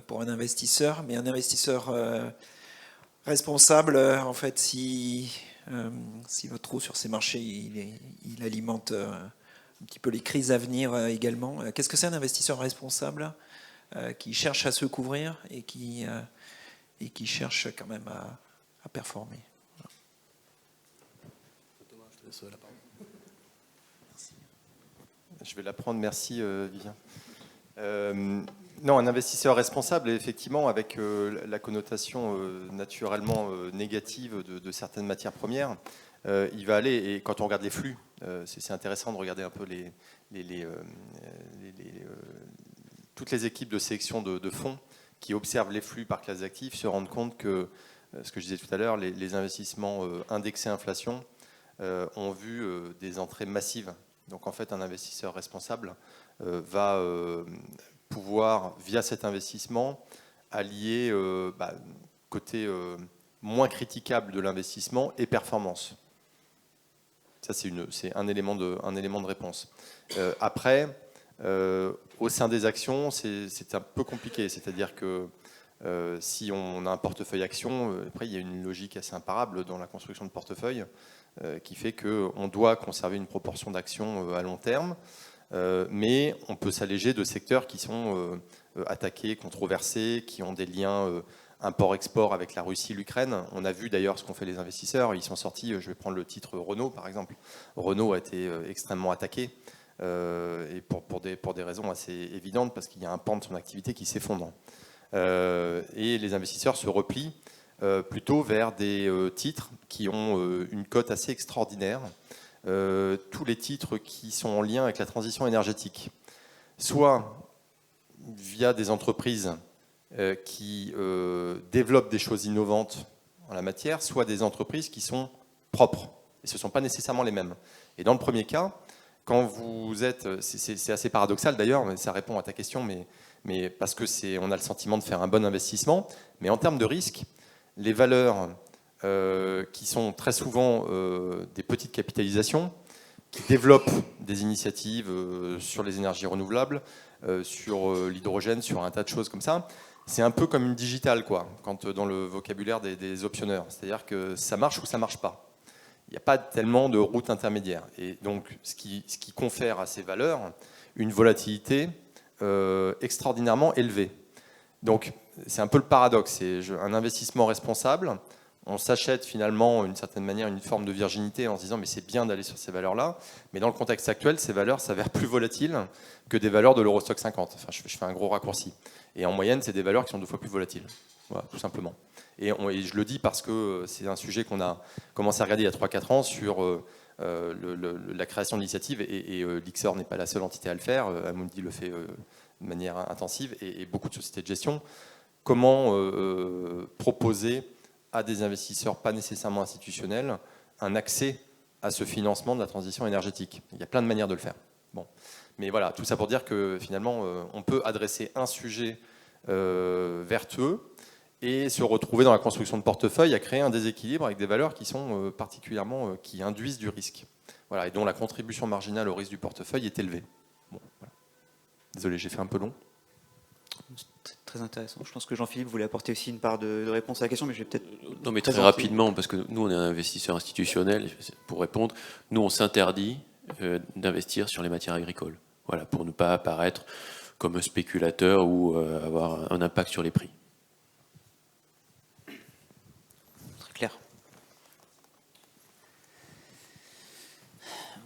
pour un investisseur, mais un investisseur responsable, en fait, si votre trou sur ces marchés, il alimente un petit peu les crises à venir également. Qu'est-ce que c'est un investisseur responsable qui cherche à se couvrir et qui cherche quand même à performer? Je vais la prendre, merci Vivien. Non, un investisseur responsable, effectivement, avec la connotation naturellement négative de certaines matières premières, il va aller, et quand on regarde les flux, c'est intéressant de regarder un peu toutes les équipes de sélection de fonds qui observent les flux par classe d'actifs se rendent compte que, ce que je disais tout à l'heure, les investissements indexés inflation ont vu des entrées massives. Donc en fait, un investisseur responsable va pouvoir, via cet investissement, allier côté moins critiquable de l'investissement et performance. Ça, c'est un élément de réponse. Après, au sein des actions, c'est un peu compliqué. C'est-à-dire que si on a un portefeuille action, après, il y a une logique assez imparable dans la construction de portefeuille qui fait qu'on doit conserver une proportion d'actions à long terme, mais on peut s'alléger de secteurs qui sont attaqués, controversés, qui ont des liens import-export avec la Russie, l'Ukraine. On a vu d'ailleurs ce qu'ont fait les investisseurs. Ils sont sortis, je vais prendre le titre Renault par exemple. Renault a été extrêmement attaqué, et pour des raisons assez évidentes, parce qu'il y a un pan de son activité qui s'effondre. Et les investisseurs se replient plutôt vers des titres qui ont une cote assez extraordinaire, tous les titres qui sont en lien avec la transition énergétique, soit via des entreprises qui développent des choses innovantes en la matière, soit des entreprises qui sont propres, et ce ne sont pas nécessairement les mêmes. Et dans le premier cas, quand vous êtes, c'est assez paradoxal d'ailleurs, mais ça répond à ta question, mais parce que on a le sentiment de faire un bon investissement, mais en termes de risque, les valeurs qui sont très souvent des petites capitalisations, qui développent des initiatives sur les énergies renouvelables, sur l'hydrogène, sur un tas de choses comme ça, c'est un peu comme une digitale, quoi, quand dans le vocabulaire des optionneurs. C'est-à-dire que ça marche ou ça ne marche pas. Il n'y a pas tellement de route intermédiaire. Et donc, ce qui confère à ces valeurs une volatilité extraordinairement élevée. Donc, c'est un peu le paradoxe. C'est un investissement responsable. On s'achète finalement, d'une certaine manière, une forme de virginité en se disant mais c'est bien d'aller sur ces valeurs-là. Mais dans le contexte actuel, ces valeurs s'avèrent plus volatiles que des valeurs de l'Eurostock 50. Enfin, je fais un gros raccourci. Et en moyenne, c'est des valeurs qui sont 2 fois plus volatiles. Voilà, tout simplement. Et je le dis parce que c'est un sujet qu'on a commencé à regarder il y a 3-4 ans sur la création d'initiatives. Et l'Ixor n'est pas la seule entité à le faire. Amundi le fait de manière intensive et beaucoup de sociétés de gestion. Comment proposer à des investisseurs pas nécessairement institutionnels un accès à ce financement de la transition énergétique? Il y a plein de manières de le faire. Bon. Mais voilà, tout ça pour dire que finalement, on peut adresser un sujet vertueux et se retrouver dans la construction de portefeuille à créer un déséquilibre avec des valeurs qui sont particulièrement, qui induisent du risque. Voilà, et dont la contribution marginale au risque du portefeuille est élevée. Bon, voilà. Désolé, j'ai fait un peu long. C'est très intéressant. Je pense que Jean-Philippe voulait apporter aussi une part de réponse à la question, mais je vais peut-être... Non, mais très rapidement, parce que nous, on est un investisseur institutionnel, pour répondre, nous, on s'interdit d'investir sur les matières agricoles. Voilà, pour ne pas apparaître comme un spéculateur ou avoir un impact sur les prix. Très clair.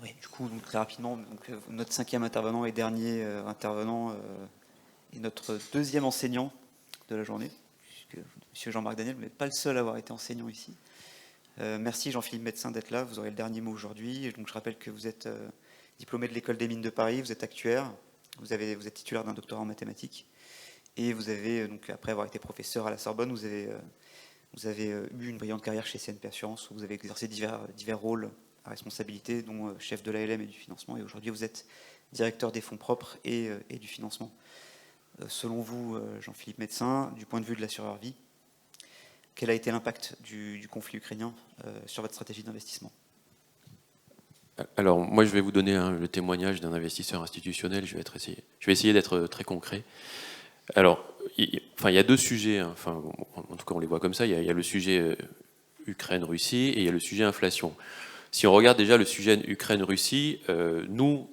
Oui, du coup, donc, très rapidement, donc, notre 5e intervenant et dernier intervenant est notre 2e enseignant de la journée, puisque M. Jean-Marc Daniel n'est pas le seul à avoir été enseignant ici. Merci Jean-Philippe Médecin d'être là, vous aurez le dernier mot aujourd'hui. Donc, je rappelle que vous êtes diplômé de l'École des Mines de Paris, vous êtes actuaire, vous êtes titulaire d'un doctorat en mathématiques, et vous avez, donc, après avoir été professeur à la Sorbonne, vous avez eu une brillante carrière chez CNP Assurance, où vous avez exercé divers rôles à responsabilité, dont chef de l'ALM et du financement, et aujourd'hui vous êtes directeur des fonds propres et du financement. Selon vous, Jean-Philippe Médecin, du point de vue de l'assureur vie, quel a été l'impact du conflit ukrainien sur votre stratégie d'investissement ? Alors, moi, je vais vous donner le témoignage d'un investisseur institutionnel. Je vais essayer d'être très concret. Alors, il y a deux sujets. Enfin, en tout cas, on les voit comme ça. Il y a le sujet Ukraine-Russie et il y a le sujet inflation. Si on regarde déjà le sujet Ukraine-Russie, nous,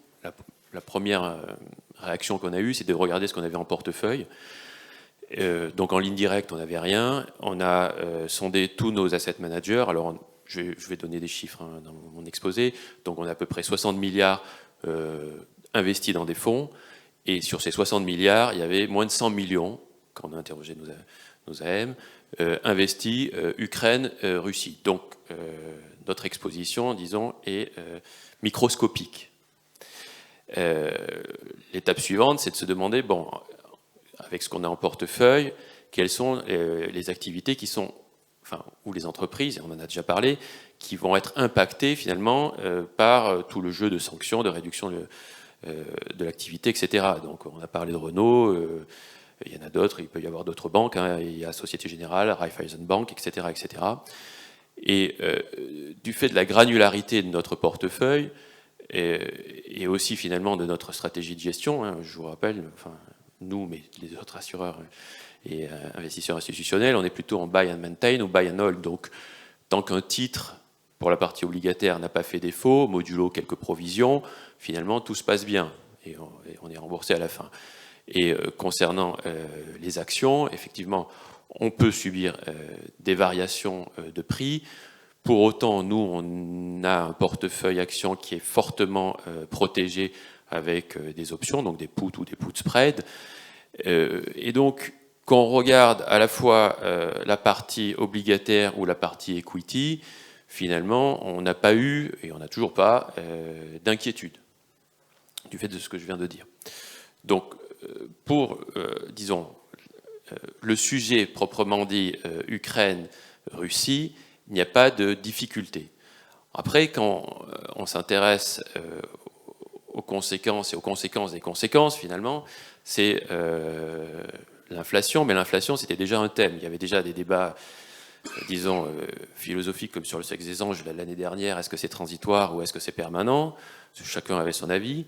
la première réaction qu'on a eue, c'est de regarder ce qu'on avait en portefeuille. Donc, en ligne directe, on n'avait rien. On a sondé tous nos asset managers. Alors, je vais donner des chiffres dans mon exposé. Donc, on a à peu près 60 milliards investis dans des fonds. Et sur ces 60 milliards, il y avait moins de 100 millions, quand on a interrogé nos AM, investis Ukraine-Russie. Donc, notre exposition, disons, est microscopique. L'étape suivante, c'est de se demander, bon, avec ce qu'on a en portefeuille, quelles sont les activités qui sont, enfin, ou les entreprises, et on en a déjà parlé, qui vont être impactées finalement par tout le jeu de sanctions, de réduction de l'activité, etc. Donc on a parlé de Renault, il y en a d'autres, il peut y avoir d'autres banques, il y a Société Générale, Raiffeisen Bank, etc. etc. Et du fait de la granularité de notre portefeuille, et aussi finalement de notre stratégie de gestion, je vous rappelle, enfin, nous, mais les autres assureurs et investisseurs institutionnels, on est plutôt en buy and maintain ou buy and hold. Donc, tant qu'un titre, pour la partie obligataire, n'a pas fait défaut, modulo quelques provisions, finalement, tout se passe bien. Et on est remboursé à la fin. Et concernant les actions, effectivement, on peut subir des variations de prix. Pour autant, nous, on a un portefeuille actions qui est fortement protégé avec des options, donc des puts ou des put spread. Et donc, quand on regarde à la fois la partie obligataire ou la partie equity, finalement, on n'a pas eu, et on n'a toujours pas, d'inquiétude du fait de ce que je viens de dire. Donc, pour, disons, le sujet proprement dit Ukraine-Russie, il n'y a pas de difficulté. Après, quand on s'intéresse aux conséquences et aux conséquences des conséquences, finalement, c'est l'inflation. Mais l'inflation, c'était déjà un thème. Il y avait déjà des débats, disons, philosophiques, comme sur le sexe des anges l'année dernière. Est-ce que c'est transitoire ou est-ce que c'est permanent ? Chacun avait son avis.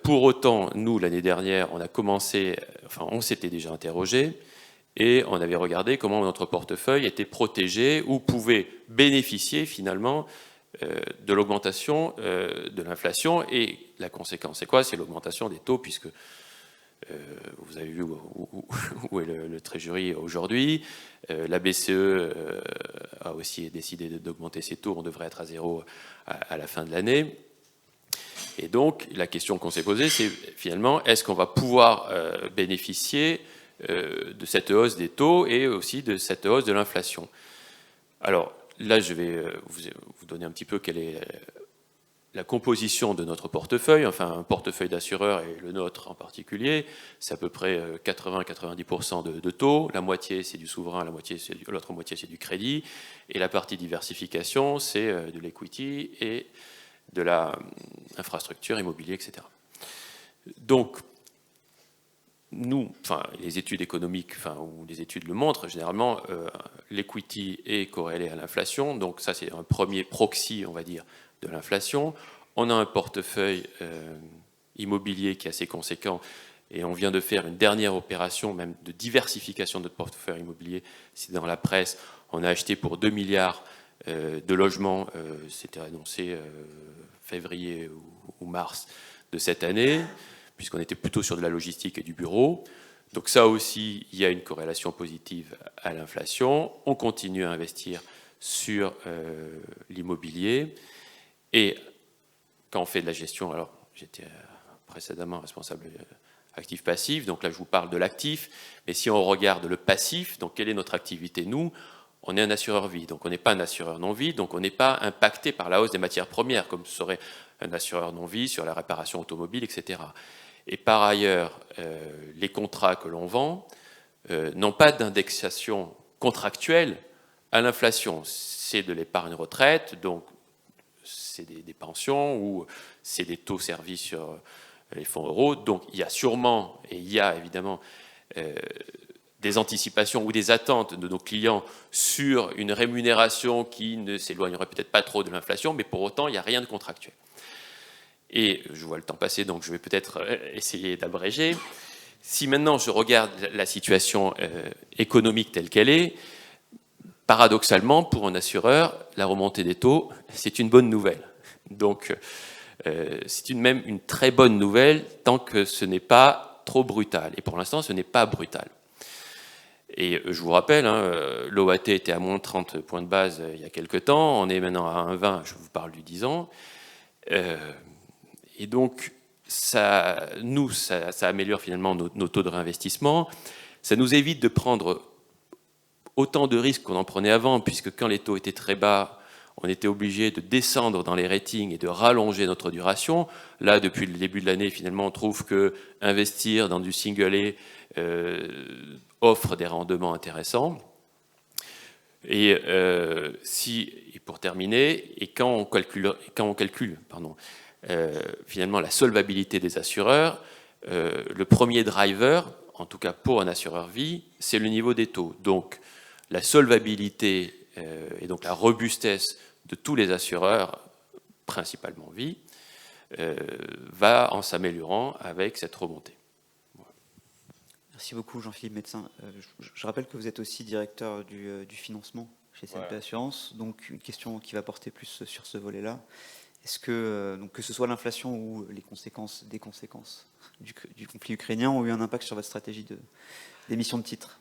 Pour autant, nous, l'année dernière, on s'était déjà interrogé et on avait regardé comment notre portefeuille était protégé ou pouvait bénéficier finalement de l'augmentation de l'inflation. Et la conséquence, c'est quoi ? C'est l'augmentation des taux, puisque vous avez vu où est le Treasury aujourd'hui. La BCE a aussi décidé d'augmenter ses taux. On devrait être à 0 à la fin de l'année. Et donc, la question qu'on s'est posée, c'est finalement, est-ce qu'on va pouvoir bénéficier de cette hausse des taux et aussi de cette hausse de l'inflation ? Alors, là, je vais vous donner un petit peu quelle est la composition de notre portefeuille. Enfin, un portefeuille d'assureurs, et le nôtre en particulier, c'est à peu près 80-90% de taux. La moitié, c'est du souverain, l'autre moitié, c'est du crédit. Et la partie diversification, c'est de l'equity et de la infrastructure, immobilier, etc. Donc, nous, les études économiques, ou les études le montrent, généralement, l'equity est corrélé à l'inflation. Donc ça, c'est un premier proxy, on va dire, de l'inflation. On a un portefeuille immobilier qui est assez conséquent, et on vient de faire une dernière opération, même de diversification de notre portefeuille immobilier. C'est dans la presse. On a acheté pour 2 milliards de logements, c'était annoncé février ou mars de cette année, puisqu'on était plutôt sur de la logistique et du bureau. Donc ça aussi, il y a une corrélation positive à l'inflation. On continue à investir sur l'immobilier. Et quand on fait de la gestion, alors j'étais précédemment responsable actif-passif, donc là je vous parle de l'actif, mais si on regarde le passif, donc quelle est notre activité? Nous, on est un assureur vie, donc on n'est pas un assureur non-vie, donc on n'est pas impacté par la hausse des matières premières, comme ce serait un assureur non-vie sur la réparation automobile, etc. Et par ailleurs, les contrats que l'on vend n'ont pas d'indexation contractuelle à l'inflation. C'est de l'épargne retraite, donc c'est des pensions ou c'est des taux servis sur les fonds euros. Donc il y a sûrement, et il y a évidemment des anticipations ou des attentes de nos clients sur une rémunération qui ne s'éloignerait peut-être pas trop de l'inflation, mais pour autant, il n'y a rien de contractuel. Et je vois le temps passer, donc je vais peut-être essayer d'abréger. Si maintenant je regarde la situation économique telle qu'elle est, paradoxalement, pour un assureur, la remontée des taux, c'est une bonne nouvelle. Donc, c'est même une très bonne nouvelle tant que ce n'est pas trop brutal. Et pour l'instant, ce n'est pas brutal. Et je vous rappelle, l'OAT était à moins 30 points de base il y a quelques temps. On est maintenant à 1,20, je vous parle du 10 ans. Et donc, ça améliore finalement nos taux de réinvestissement. Ça nous évite de prendre autant de risques qu'on en prenait avant, puisque quand les taux étaient très bas, on était obligé de descendre dans les ratings et de rallonger notre duration. Là, depuis le début de l'année, finalement, on trouve que investir dans du single A offre des rendements intéressants. Et pour terminer, quand on calcule, finalement la solvabilité des assureurs, le premier driver, en tout cas pour un assureur vie, c'est le niveau des taux. Donc la solvabilité et donc la robustesse de tous les assureurs, principalement vie, va en s'améliorant avec cette remontée. Merci beaucoup Jean-Philippe Médecin. Je rappelle que vous êtes aussi directeur du financement chez CNP Assurance, donc une question qui va porter plus sur ce volet-là. Est-ce que, donc, que ce soit l'inflation ou des conséquences du conflit ukrainien ont eu un impact sur votre stratégie d'émission de titres?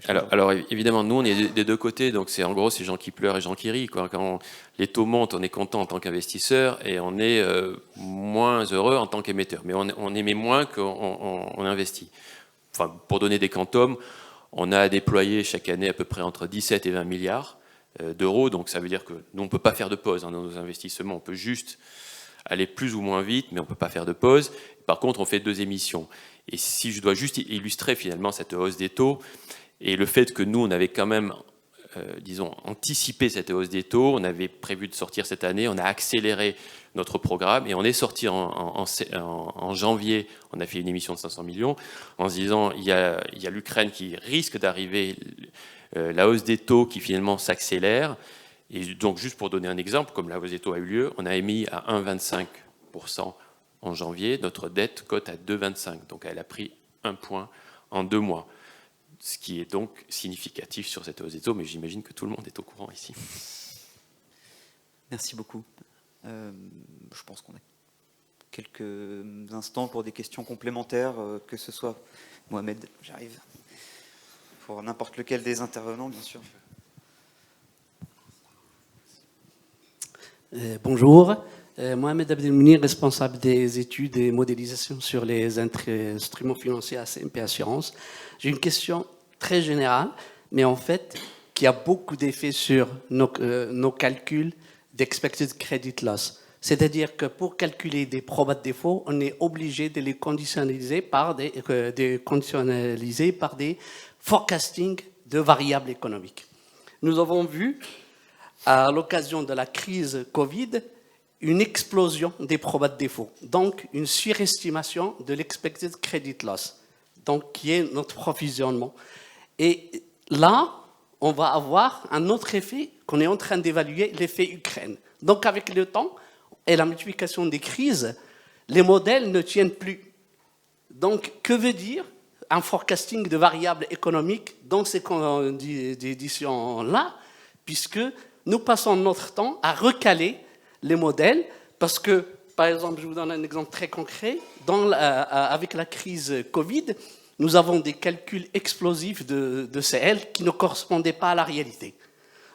Alors évidemment, nous on est des deux côtés, donc en gros c'est gens qui pleurent et gens qui rient, quoi. Quand les taux montent, on est content en tant qu'investisseur et on est moins heureux en tant qu'émetteur, mais on émet moins qu'on investit. Enfin, pour donner des quantums, on a déployé chaque année à peu près entre 17 et 20 milliards d'euros, donc ça veut dire que nous on ne peut pas faire de pause dans nos investissements, on peut juste aller plus ou moins vite, mais on ne peut pas faire de pause. Par contre, on fait 2 émissions. Et si je dois juste illustrer finalement cette hausse des taux, et le fait que nous, on avait quand même, anticipé cette hausse des taux, on avait prévu de sortir cette année, on a accéléré notre programme, et on est sorti en janvier, on a fait une émission de 500 millions, en se disant, il y a l'Ukraine qui risque d'arriver, la hausse des taux qui finalement s'accélère, et donc juste pour donner un exemple, comme la hausse des taux a eu lieu, on a émis à 1,25% en janvier, notre dette cote à 2,25, donc elle a pris 1 point en 2 mois, ce qui est donc significatif sur cette hausse des taux, mais j'imagine que tout le monde est au courant ici. Merci beaucoup. Je pense qu'on a quelques instants pour des questions complémentaires, que ce soit Mohamed, j'arrive, pour n'importe lequel des intervenants, bien sûr. Bonjour. Mohamed Abdelmounir, responsable des études et modélisation sur les instruments financiers à CNP Assurance. J'ai une question très générale, mais en fait, qui a beaucoup d'effets sur nos calculs d'expected credit loss. C'est-à-dire que pour calculer des probas de défaut, on est obligé de les conditionnaliser par des forecasting de variables économiques. Nous avons vu, à l'occasion de la crise Covid, une explosion des probas de défaut, donc une surestimation de l'expected credit loss, donc qui est notre provisionnement. Et là, on va avoir un autre effet qu'on est en train d'évaluer, l'effet Ukraine. Donc avec le temps et la multiplication des crises, les modèles ne tiennent plus. Donc que veut dire un forecasting de variables économiques dans ces conditions-là, puisque nous passons notre temps à recaler les modèles, parce que, par exemple, je vous donne un exemple très concret, avec la crise Covid, nous avons des calculs explosifs de CL qui ne correspondaient pas à la réalité.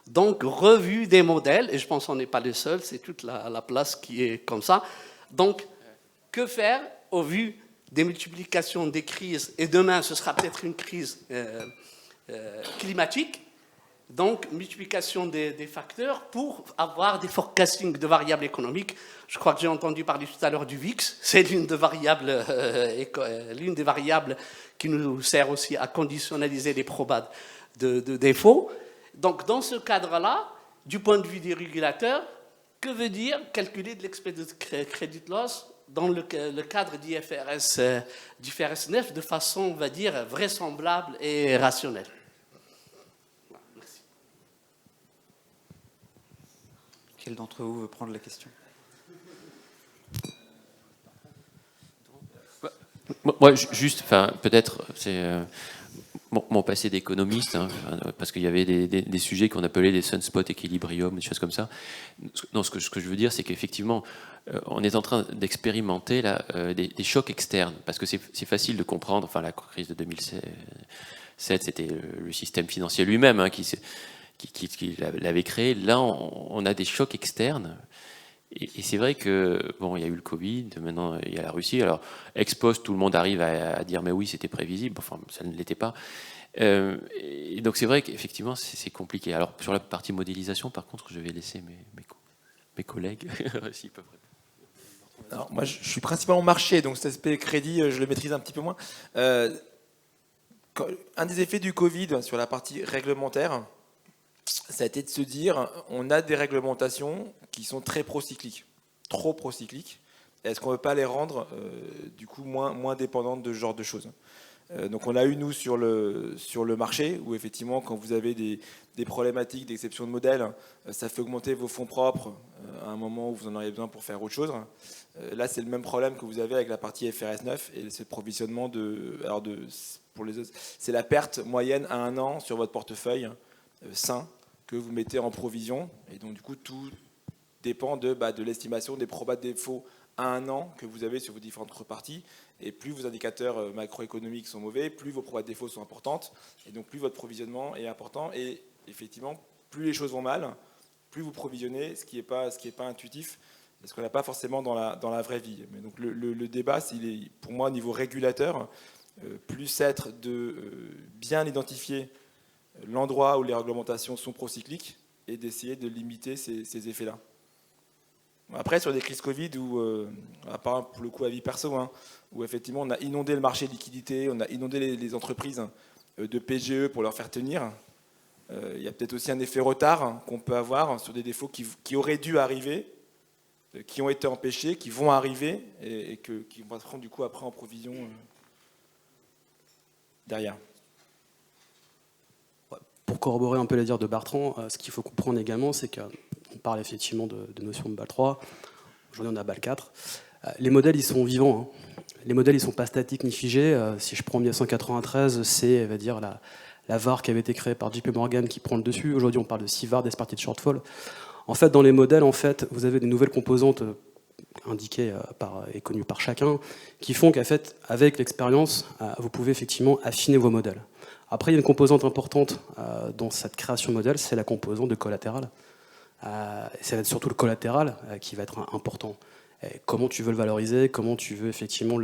Donc, revue des modèles, et je pense qu'on n'est pas les seuls, c'est toute la place qui est comme ça. Donc, que faire au vu des multiplications des crises, et demain, ce sera peut-être une crise climatique, donc multiplication des facteurs pour avoir des forecastings de variables économiques. Je crois que j'ai entendu parler tout à l'heure du VIX, c'est l'une des variables qui nous sert aussi à conditionnaliser les probas de défaut. Donc dans ce cadre-là, du point de vue des régulateurs, que veut dire calculer de l'expected credit loss dans le cadre d'IFRS 9 de façon, on va dire, vraisemblable et rationnelle? Merci. Quel d'entre vous veut prendre la question? Moi, juste, enfin, peut-être, c'est mon passé d'économiste, hein, parce qu'il y avait des sujets qu'on appelait des sunspot equilibrium, des choses comme ça. Non, ce que je veux dire, c'est qu'effectivement, on est en train d'expérimenter là, des chocs externes, parce que c'est facile de comprendre. Enfin, la crise de 2007, c'était le système financier lui-même hein, qui l'avait créé. Là, on a des chocs externes. Et c'est vrai que, bon, il y a eu le Covid, maintenant il y a la Russie. Alors, ex post, tout le monde arrive à dire, mais oui, c'était prévisible. Enfin, ça ne l'était pas. Et donc, c'est vrai qu'effectivement, c'est compliqué. Alors, sur la partie modélisation, par contre, je vais laisser mes collègues s'ils peuvent répondre. Alors, moi, je suis principalement marché, donc cet aspect crédit, je le maîtrise un petit peu moins. Un des effets du Covid sur la partie réglementaire, ça a été de se dire, on a des réglementations qui sont très procycliques, trop procycliques. Est-ce qu'on ne peut pas les rendre du coup moins dépendantes de ce genre de choses? Donc on a eu, nous, sur le marché, où effectivement, quand vous avez des problématiques d'exception de modèle, ça fait augmenter vos fonds propres à un moment où vous en auriez besoin pour faire autre chose. Là, c'est le même problème que vous avez avec la partie FRS 9 et ce provisionnement c'est la perte moyenne à 1 an sur votre portefeuille sain que vous mettez en provision. Et donc, du coup, tout dépend de l'estimation des probas de défaut à 1 an que vous avez sur vos différentes reparties. Et plus vos indicateurs macroéconomiques sont mauvais, plus vos probas de défaut sont importantes. Et donc, plus votre provisionnement est important. Et effectivement, plus les choses vont mal, plus vous provisionnez, ce qui n'est pas intuitif, parce qu'on n'a pas forcément dans la vraie vie. Mais donc, le débat, est, pour moi, au niveau régulateur, plus être de bien identifier l'endroit où les réglementations sont procycliques et d'essayer de limiter ces effets-là. Après, sur des crises Covid, à part pour le coup à vie perso, hein, où effectivement on a inondé le marché de liquidité, on a inondé les entreprises de PGE pour leur faire tenir, il y a peut-être aussi un effet retard qu'on peut avoir sur des défauts qui auraient dû arriver, qui ont été empêchés, qui vont arriver et qui vont prendre du coup après en provision derrière. Pour corroborer un peu les dires de Bertrand, ce qu'il faut comprendre également, c'est qu'on parle effectivement de notion de BAL 3, aujourd'hui on a BAL 4. Les modèles, ils sont vivants. Hein. Les modèles, ils ne sont pas statiques ni figés. Si je prends 1993, c'est, on va dire, la VAR qui avait été créée par JP Morgan qui prend le dessus. Aujourd'hui, on parle de CVAR, d'Experted Shortfall. En fait, dans les modèles, vous avez des nouvelles composantes indiquées et connues par chacun, qui font qu'en fait, avec l'expérience, vous pouvez effectivement affiner vos modèles. Après, il y a une composante importante dans cette création de modèle, c'est la composante de collatéral. Ça va être surtout le collatéral qui va être important. Et comment tu veux le valoriser, comment tu veux effectivement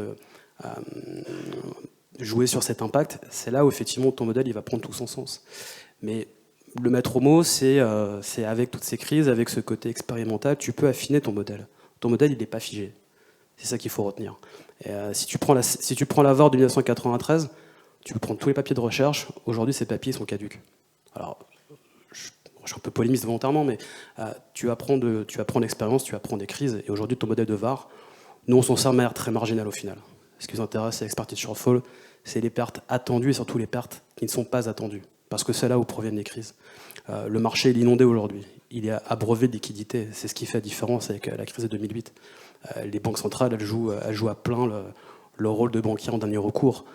jouer sur cet impact, c'est là où effectivement ton modèle il va prendre tout son sens. Mais le maître mot, c'est avec toutes ces crises, avec ce côté expérimental, tu peux affiner ton modèle. Ton modèle, il n'est pas figé. C'est ça qu'il faut retenir. Et, si tu prends la VAR de 1993, tu peux prendre tous les papiers de recherche. Aujourd'hui, ces papiers sont caducs. Alors, je je suis un peu polémiste volontairement, mais tu apprends l'expérience, tu apprends des crises, et aujourd'hui ton modèle de VAR, nous on s'en sert de manière très marginale au final. Ce qui nous intéresse, c'est l'expertise shortfall, c'est les pertes attendues et surtout les pertes qui ne sont pas attendues, parce que c'est là où proviennent les crises. Le marché est inondé aujourd'hui, il est abreuvé de liquidités, c'est ce qui fait la différence avec la crise de 2008. Les banques centrales, elles jouent à plein le rôle de banquier en dernier recours.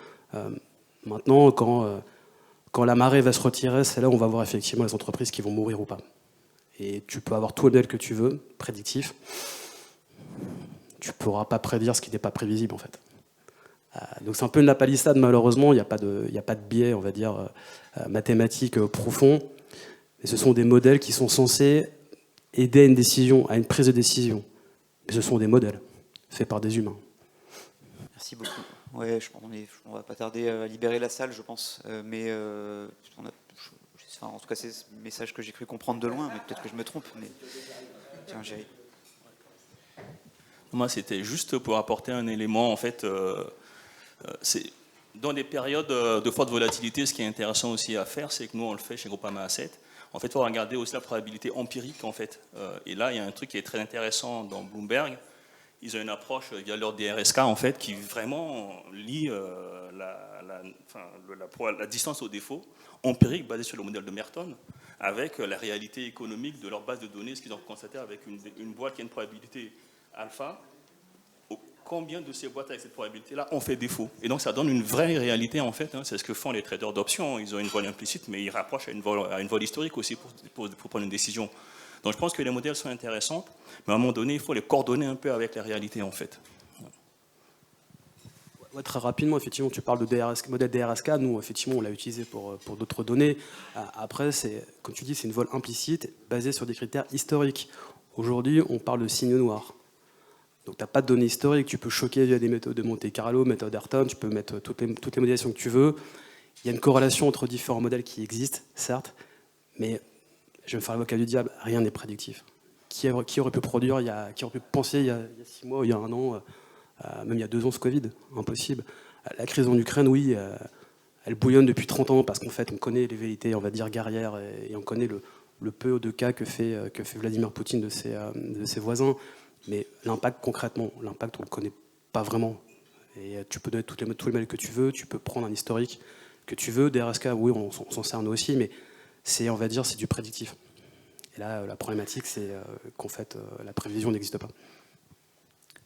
Maintenant, quand la marée va se retirer, c'est là où on va voir effectivement les entreprises qui vont mourir ou pas. Et tu peux avoir tout le modèle que tu veux, prédictif. Tu ne pourras pas prédire ce qui n'est pas prévisible, en fait. Donc c'est un peu une lapalissade, malheureusement. Il n'y a pas de biais, on va dire, mathématique profond. Mais ce sont des modèles qui sont censés aider à une décision, à une prise de décision. Mais ce sont des modèles faits par des humains. Merci beaucoup. Ouais, on va pas tarder à libérer la salle, je pense. Mais en tout cas, c'est le message que j'ai cru comprendre de loin, mais peut-être que je me trompe. Mais... Tiens, Géry. Moi, c'était juste pour apporter un élément. En fait, c'est dans des périodes de forte volatilité, ce qui est intéressant aussi à faire, c'est que nous, on le fait chez Groupama Asset. En fait, il faut regarder aussi la probabilité empirique, en fait. Et là, il y a un truc qui est très intéressant dans Bloomberg. Ils ont une approche via leur DRSK, en fait, qui vraiment lie la distance au défaut empirique basée sur le modèle de Merton avec la réalité économique de leur base de données, ce qu'ils ont constaté avec une boîte qui a une probabilité alpha. Combien de ces boîtes avec cette probabilité-là ont fait défaut? Et donc, ça donne une vraie réalité, en fait. C'est ce que font les traders d'options. Ils ont une vol implicite, mais ils rapprochent à une vol historique aussi pour prendre une décision. Donc, je pense que les modèles sont intéressants, mais à un moment donné, il faut les coordonner un peu avec la réalité, en fait. Ouais, très rapidement, effectivement, tu parles de modèle DRSK. Nous, effectivement, on l'a utilisé pour d'autres données. Après, comme tu dis, c'est une vol implicite basée sur des critères historiques. Aujourd'hui, on parle de signe noir. Donc, tu n'as pas de données historiques. Tu peux choquer via des méthodes de Monte Carlo, méthode Ayrton. Tu peux mettre toutes les modélisations que tu veux. Il y a une corrélation entre différents modèles qui existent, certes, mais je vais me faire l'avocat du diable, rien n'est prédictif. Qui aurait pu produire, qui aurait pu penser il y a 6 mois, il y a 1 an, même il y a 2 ans ce Covid? Impossible. La crise en Ukraine, oui, elle bouillonne depuis 30 ans parce qu'en fait, on connaît les vérités, on va dire, guerrières, et on connaît le peu de cas que fait Vladimir Poutine de ses voisins. Mais l'impact, concrètement, on ne le connaît pas vraiment. Et tu peux donner tous les modèles que tu veux, tu peux prendre un historique que tu veux. DRSK, oui, on s'en sert nous aussi, mais on va dire, c'est du prédictif. Et là, la problématique, c'est qu'en fait, la prévision n'existe pas.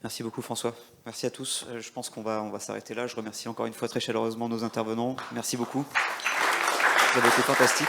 Merci beaucoup, François. Merci à tous. Je pense qu'on va s'arrêter là. Je remercie encore une fois très chaleureusement nos intervenants. Merci beaucoup. Vous avez été fantastiques.